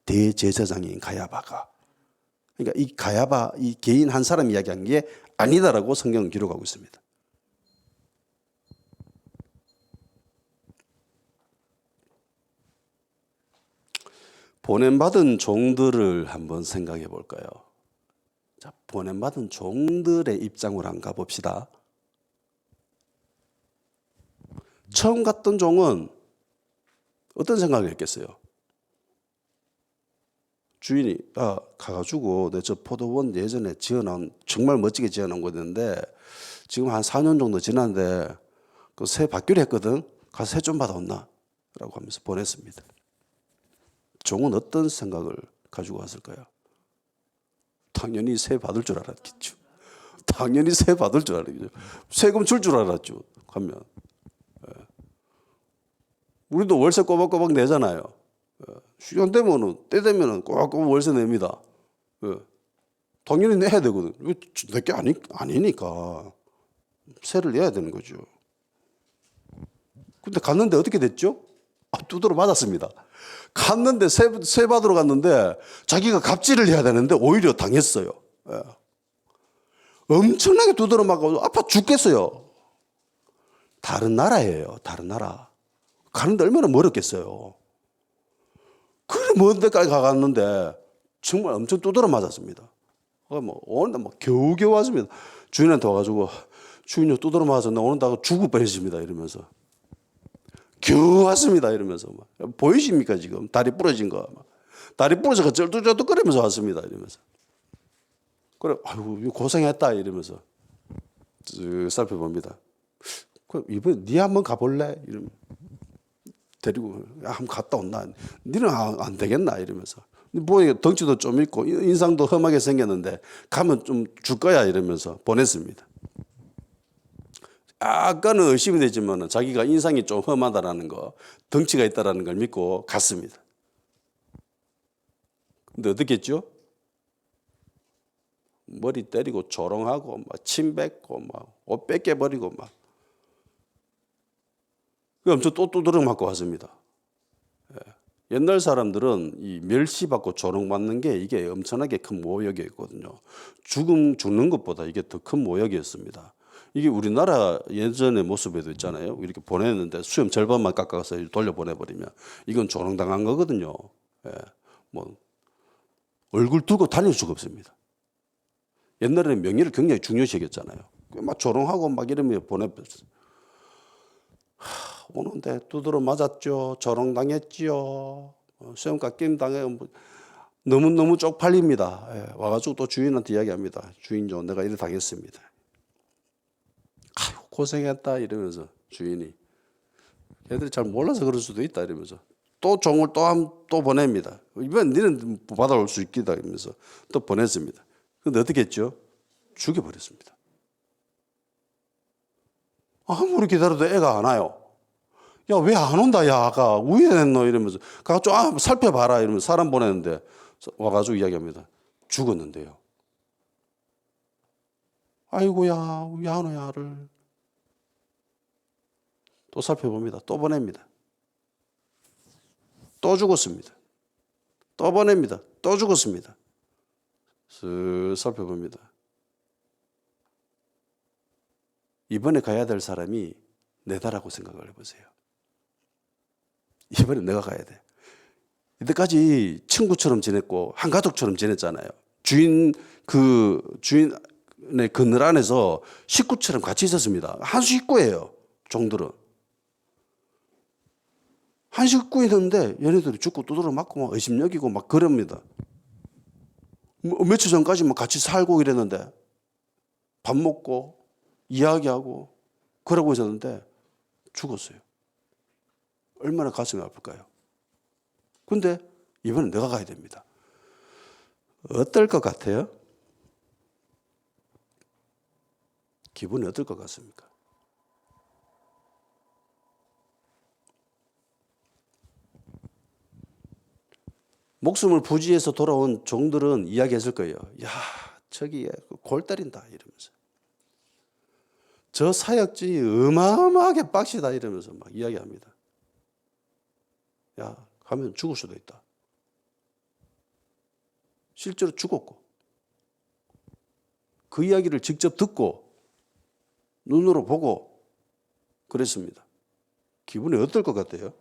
대제사장인 가야바가. 그러니까 이 가야바, 이 개인 한 사람 이야기한 게 아니다라고 성경은 기록하고 있습니다. 보냄받은 종들을 한번 생각해 볼까요? 자, 보냄받은 종들의 입장으로 한번 가봅시다. 처음 갔던 종은 어떤 생각을 했겠어요? 주인이 가가지고 내 저 포도원 예전에 지어놓은 정말 멋지게 지어놓은 거였는데 지금 한 4년 정도 지났는데 그 새 받기로 했거든. 가서 새 좀 받아온나? 라고 하면서 보냈습니다. 종은 어떤 생각을 가지고 왔을까요? 당연히 새 받을 줄 알았겠죠. 당연히 새 받을 줄 알았겠죠. 세금 줄 줄 알았죠. 가면 우리도 월세 꼬박꼬박 내잖아요. 시간 되면은, 때 되면은 꼬박꼬박 월세 냅니다. 당연히 내야 되거든. 내게 아니니까. 세를 내야 되는 거죠. 근데 갔는데 어떻게 됐죠? 두드러 맞았습니다. 갔는데 세 받으러 갔는데 자기가 갑질을 해야 되는데 오히려 당했어요. 엄청나게 두드러 맞고 아파 죽겠어요. 다른 나라예요. 다른 나라. 가는데 얼마나 멀었겠어요. 그래 먼 데까지 가갔는데 정말 엄청 두드러 맞았습니다. 오는데 겨우겨우 왔습니다. 주인한테 와가지고 주인이 두드러 맞아서 나 오는다고 죽을 뻔했습니다. 이러면서 겨우 왔습니다. 이러면서 보이십니까 지금 다리 부러진 거. 다리 부러져서 쩔뚝쩔뚝거리면서 왔습니다. 이러면서 그래 아이고 고생했다 이러면서 쭉 살펴봅니다. 그럼 이번에 네 한번 가볼래? 이러면 데리고 한번 갔다 온나? 니는 안 되겠나? 이러면서 보니까 덩치도 좀 있고 인상도 험하게 생겼는데 가면 좀 줄 거야 이러면서 보냈습니다. 약간은 의심이 되지만 자기가 인상이 좀 험하다라는 거, 덩치가 있다라는 걸 믿고 갔습니다. 근데 어떻게 했죠? 머리 때리고 조롱하고 침 뱉고 옷 뺏겨버리고 엄청 또 두드러 맞고 왔습니다. 옛날 사람들은 이 멸시받고 조롱받는 게 이게 엄청나게 큰 모욕이었거든요. 죽는 것보다 이게 더 큰 모욕이었습니다. 이게 우리나라 예전의 모습에도 있잖아요. 이렇게 보냈는데 수염 절반만 깎아서 돌려보내버리면 이건 조롱당한 거거든요. 얼굴 두고 다닐 수가 없습니다. 옛날에는 명예를 굉장히 중요시 여겼잖아요. 조롱하고 이러면 보내버렸어요. 오는데 두드러 맞았죠. 조롱당했지요. 수염 깎임 당해 너무 쪽팔립니다. 와가지고 또 주인한테 이야기합니다. 주인죠, 내가 이래 당했습니다. 아이고 고생했다 이러면서 주인이 애들이 잘 몰라서 그럴 수도 있다 이러면서 또 종을 또 보냅니다. 이번 니는 받아올 수 있겠다 이러면서 또 보냈습니다. 근데 어떻게 했죠? 죽여버렸습니다. 아무리 기다려도 애가 안 와요. 야, 왜 안 온다, 야, 아가. 우회했노? 이러면서. 가서 살펴봐라. 이러면서 사람 보냈는데 와가지고 이야기합니다. 죽었는데요. 아이고야, 우리 한우야를. 또 살펴봅니다. 또 보냅니다. 또 죽었습니다. 또 보냅니다. 또 죽었습니다. 쓱 살펴봅니다. 이번에 가야 될 사람이 내다라고 생각을 해보세요. 이번에 내가 가야 돼. 이때까지 친구처럼 지냈고 한 가족처럼 지냈잖아요. 주인의 그늘 안에서 식구처럼 같이 있었습니다. 한 식구예요. 종들은. 한 식구 있는데 얘네들이 죽고 두드러 맞고 막 의심여기고 막 그럽니다. 며칠 전까지 막 같이 살고 이랬는데 밥 먹고 이야기하고 그러고 있었는데 죽었어요. 얼마나 가슴이 아플까요? 근데 이번엔 내가 가야 됩니다. 어떨 것 같아요? 기분이 어떨 것 같습니까? 목숨을 부지해서 돌아온 종들은 이야기했을 거예요. 야, 저기 골 때린다 이러면서. 저 사역지 어마어마하게 빡시다 이러면서 막 이야기합니다. 야, 가면 죽을 수도 있다. 실제로 죽었고 그 이야기를 직접 듣고 눈으로 보고 그랬습니다. 기분이 어떨 것 같아요?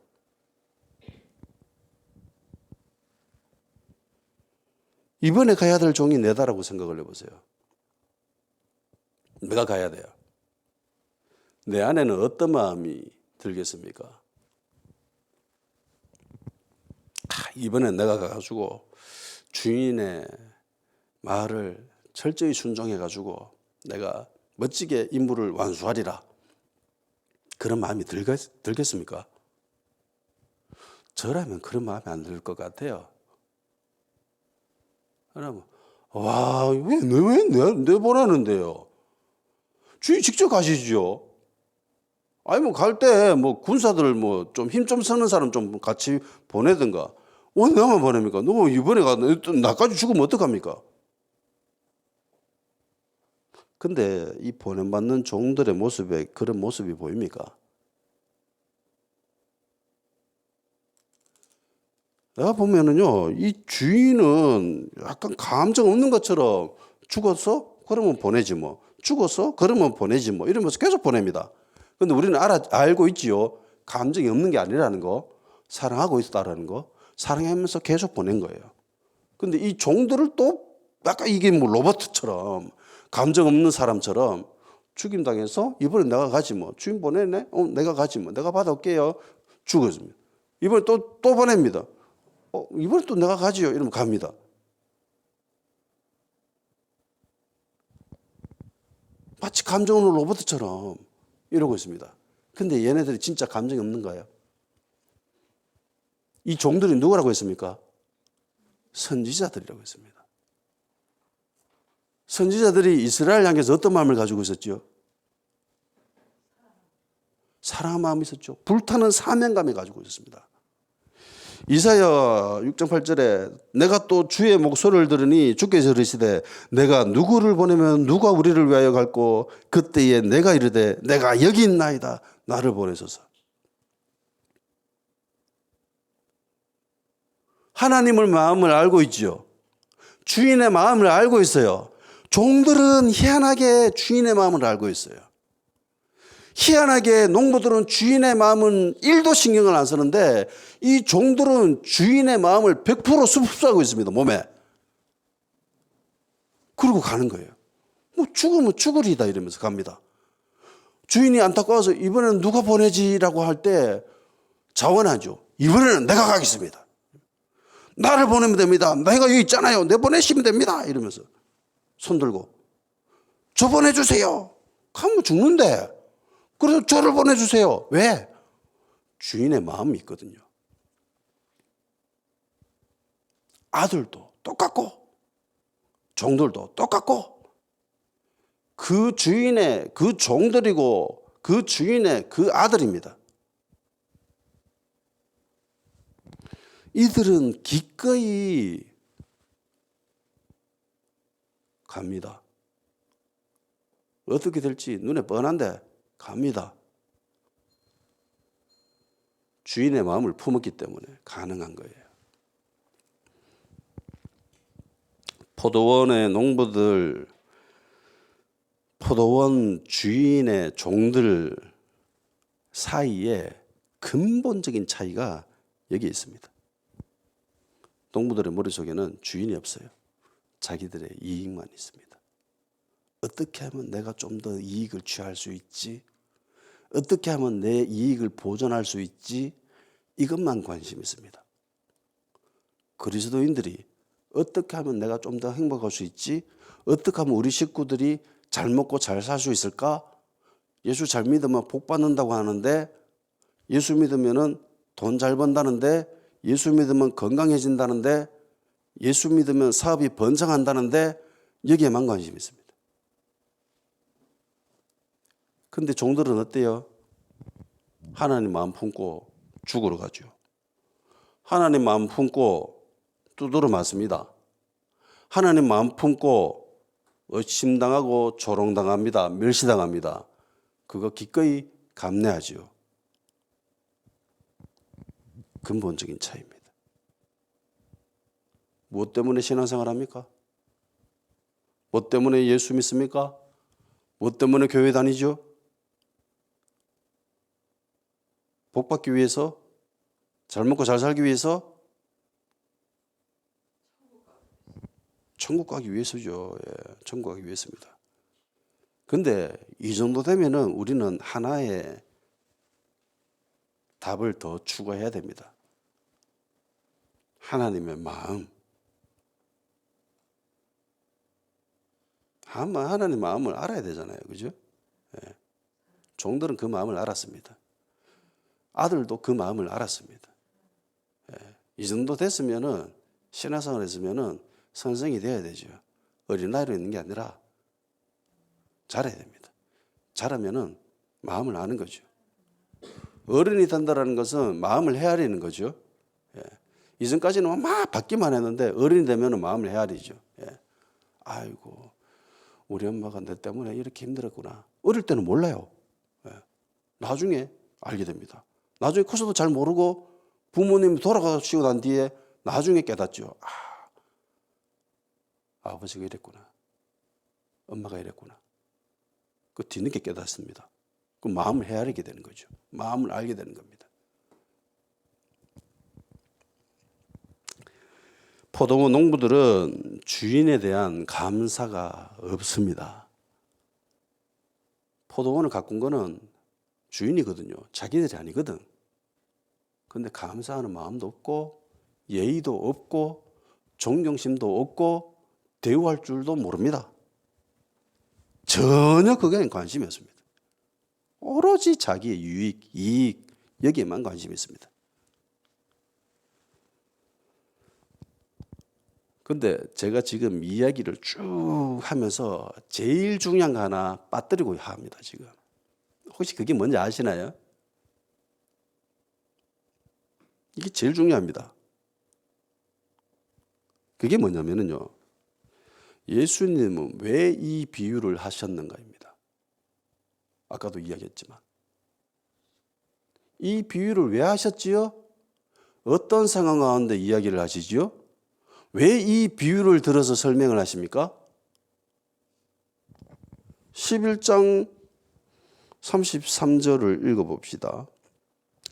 이번에 가야 될 종이 내다라고 생각을 해보세요. 내가 가야 돼요. 내 안에는 어떤 마음이 들겠습니까? 이번엔 내가 가가지고 주인의 말을 철저히 순종해가지고 내가 멋지게 임무를 완수하리라. 그런 마음이 들겠습니까? 저라면 그런 마음이 안 들 것 같아요. 그러면 왜 보내는데요? 주인 직접 가시죠. 아니 뭐 갈 때 뭐 군사들 뭐 좀 힘 좀 쓰는 사람 좀 같이 보내든가. 왜 나만 보냅니까? 너 이번에 나까지 죽으면 어떡합니까? 근데 이 보냄받는 종들의 모습에 그런 모습이 보입니까? 내가 보면은요, 이 주인은 약간 감정 없는 것처럼 죽었어? 그러면 보내지 뭐. 죽었어? 그러면 보내지 뭐. 이러면서 계속 보냅니다. 근데 우리는 알고 있지요. 감정이 없는 게 아니라는 거. 사랑하고 있다라는 거. 사랑하면서 계속 보낸 거예요. 근데 이 종들을 또 약간 이게 뭐 로버트처럼 감정 없는 사람처럼 죽임당해서 이번에 내가 가지 뭐. 주인 보내네? 내가 가지 뭐. 내가 받아올게요. 죽었습니다. 이번에 또 보냅니다. 이번에 또 내가 가지요. 이러면 갑니다. 마치 감정 없는 로봇처럼 이러고 있습니다. 근데 얘네들이 진짜 감정이 없는 거예요. 이 종들이 누구라고 했습니까? 선지자들이라고 했습니다. 선지자들이 이스라엘 향해서 어떤 마음을 가지고 있었죠? 사랑한 마음이 있었죠. 불타는 사명감을 가지고 있었습니다. 이사야 6장 8절에 내가 또 주의 목소리를 들으니 주께서 이르시되 내가 누구를 보내면 누가 우리를 위하여 갈고 그때에 내가 이르되 내가 여기 있나이다 나를 보내소서. 하나님의 마음을 알고 있죠. 주인의 마음을 알고 있어요. 종들은 희한하게 주인의 마음을 알고 있어요. 희한하게 농부들은 주인의 마음은 1도 신경을 안 쓰는데 이 종들은 주인의 마음을 100% 흡수하고 있습니다. 몸에. 그러고 가는 거예요. 뭐 죽으면 죽으리다 이러면서 갑니다. 주인이 안타까워서 이번에는 누가 보내지라고 할 때 자원하죠. 이번에는 내가 가겠습니다. 나를 보내면 됩니다. 내가 여기 있잖아요. 내 보내시면 됩니다. 이러면서 손 들고 저 보내주세요. 가면 죽는데 그래서 저를 보내주세요. 왜? 주인의 마음이 있거든요. 아들도 똑같고 종들도 똑같고 그 주인의 그 종들이고 그 주인의 그 아들입니다. 이들은 기꺼이 갑니다. 어떻게 될지 눈에 뻔한데 갑니다. 주인의 마음을 품었기 때문에 가능한 거예요. 포도원의 농부들, 포도원 주인의 종들 사이에 근본적인 차이가 여기 있습니다. 농부들의 머릿속에는 주인이 없어요. 자기들의 이익만 있습니다. 어떻게 하면 내가 좀 더 이익을 취할 수 있지? 어떻게 하면 내 이익을 보존할 수 있지? 이것만 관심이 있습니다. 그리스도인들이 어떻게 하면 내가 좀 더 행복할 수 있지? 어떻게 하면 우리 식구들이 잘 먹고 잘 살 수 있을까? 예수 잘 믿으면 복 받는다고 하는데, 예수 믿으면 돈 잘 번다는데, 예수 믿으면 건강해진다는데, 예수 믿으면 사업이 번성한다는데, 여기에만 관심이 있습니다. 근데 종들은 어때요? 하나님 마음 품고 죽으러 가죠. 하나님 마음 품고 두드러 맞습니다. 하나님 마음 품고 의심당하고 조롱당합니다. 멸시당합니다. 그거 기꺼이 감내하지요. 근본적인 차이입니다. 무엇 때문에 신앙생활 합니까? 무엇 때문에 예수 믿습니까? 무엇 때문에 교회 다니죠? 복 받기 위해서? 잘 먹고 잘 살기 위해서? 천국 가기 위해서죠. 예, 천국 가기 위해서입니다. 근데 이 정도 되면은 우리는 하나의 답을 더 추구해야 됩니다. 하나님의 마음. 하나님 마음을 알아야 되잖아요. 그죠? 예. 종들은 그 마음을 알았습니다. 아들도 그 마음을 알았습니다. 예. 이 정도 됐으면은, 신앙생활 했으면은 선생이 돼야 되죠. 어린아이로 있는 게 아니라 잘해야 됩니다. 잘하면은 마음을 아는 거죠. 어른이 된다는 것은 마음을 헤아리는 거죠. 예. 이전까지는 막 받기만 했는데 어른이 되면 마음을 헤아리죠. 예. 아이고, 우리 엄마가 내 때문에 이렇게 힘들었구나. 어릴 때는 몰라요. 예. 나중에 알게 됩니다. 나중에 커서도 잘 모르고 부모님이 돌아가시고 난 뒤에 나중에 깨닫죠. 아버지가 이랬구나. 엄마가 이랬구나. 그 뒤늦게 깨닫습니다. 그 마음을 헤아리게 되는 거죠. 마음을 알게 되는 겁니다. 포도원 농부들은 주인에 대한 감사가 없습니다. 포도원을 가꾼 거는 주인이거든요. 자기들이 아니거든. 근데 감사하는 마음도 없고 예의도 없고 존경심도 없고 대우할 줄도 모릅니다. 전혀 그게 관심이 없습니다. 오로지 자기의 유익, 이익 여기에만 관심이 있습니다. 근데 제가 지금 이야기를 쭉 하면서 제일 중요한 거 하나 빠뜨리고 합니다. 지금 혹시 그게 뭔지 아시나요? 이게 제일 중요합니다. 그게 뭐냐면요, 예수님은 왜 이 비유를 하셨는가입니다. 아까도 이야기했지만 이 비유를 왜 하셨지요? 어떤 상황 가운데 이야기를 하시지요? 왜 이 비유를 들어서 설명을 하십니까? 11장 33절을 읽어봅시다.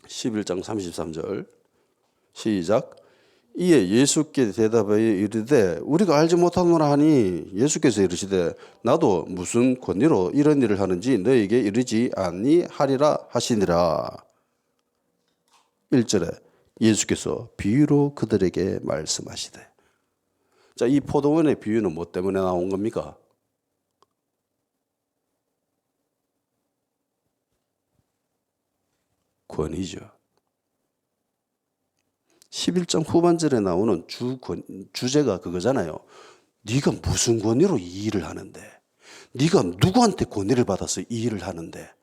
11장 33절 시작. 이에 예수께 대답하여 이르되 우리가 알지 못하노라 하니 예수께서 이르시되 나도 무슨 권리로 이런 일을 하는지 너에게 이르지 아니하리라 하시니라. 1절에 예수께서 비유로 그들에게 말씀하시되. 자, 이 포도원의 비유는 뭐 때문에 나온 겁니까? 권위죠. 11장 후반절에 나오는 주제가 그거잖아요. 네가 무슨 권위로 이 일을 하는데, 네가 누구한테 권위를 받아서 이 일을 하는데,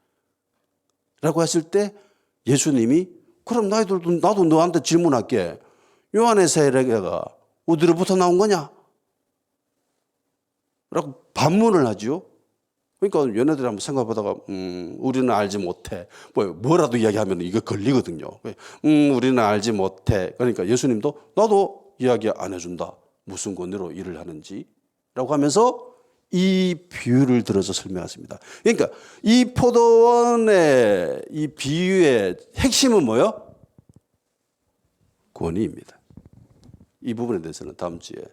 라고 했을 때 예수님이 그럼 나도 너한테 질문할게. 요한의 세례가 어디로부터 나온 거냐? 라고 반문을 하죠. 그러니까 얘네들이 한번 생각해보다가 우리는 알지 못해. 뭐라도 이야기하면 이거 걸리거든요. 우리는 알지 못해. 그러니까 예수님도 나도 이야기 안 해준다. 무슨 권리로 일을 하는지 라고 하면서 이 비유를 들어서 설명하십니다. 그러니까 이 포도원의 이 비유의 핵심은 뭐예요? 권위입니다. 이 부분에 대해서는 다음 주에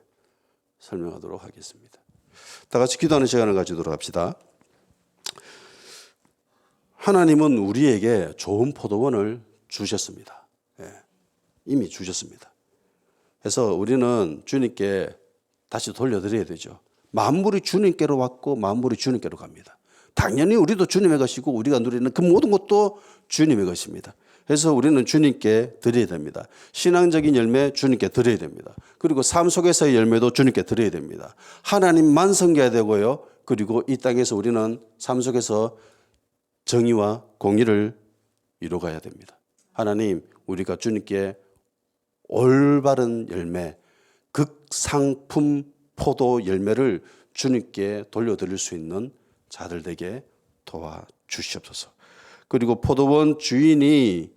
설명하도록 하겠습니다. 다 같이 기도하는 시간을 가지도록 합시다. 하나님은 우리에게 좋은 포도원을 주셨습니다. 이미 주셨습니다. 그래서 우리는 주님께 다시 돌려드려야 되죠. 만물이 주님께로 왔고 만물이 주님께로 갑니다. 당연히 우리도 주님의 것이고 우리가 누리는 그 모든 것도 주님의 것입니다. 그래서 우리는 주님께 드려야 됩니다. 신앙적인 열매 주님께 드려야 됩니다. 그리고 삶 속에서의 열매도 주님께 드려야 됩니다. 하나님만 섬겨야 되고요. 그리고 이 땅에서 우리는 삶 속에서 정의와 공의를 이루어가야 됩니다. 하나님, 우리가 주님께 올바른 열매, 극상품 포도 열매를 주님께 돌려드릴 수 있는 자들 되게 도와주시옵소서. 그리고 포도원 주인이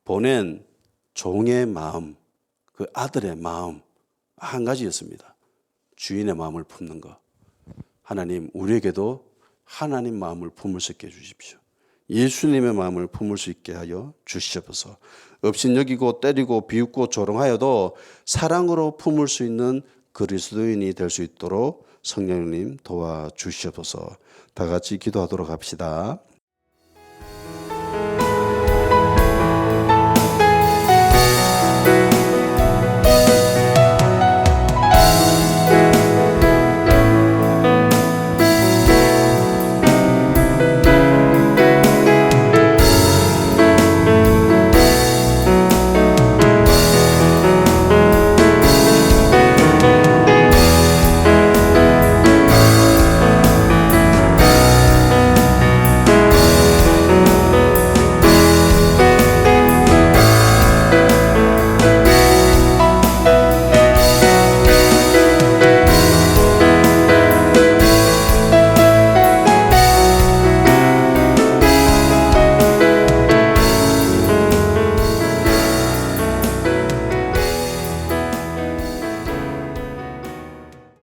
보낸 종의 마음, 그 아들의 마음 한 가지였습니다. 주인의 마음을 품는 것. 하나님, 우리에게도 하나님 마음을 품을 수 있게 해주십시오. 예수님의 마음을 품을 수 있게 하여 주시옵소서. 업신여기고 때리고 비웃고 조롱하여도 사랑으로 품을 수 있는 그리스도인이 될 수 있도록 성령님 도와주시옵소서. 다 같이 기도하도록 합시다.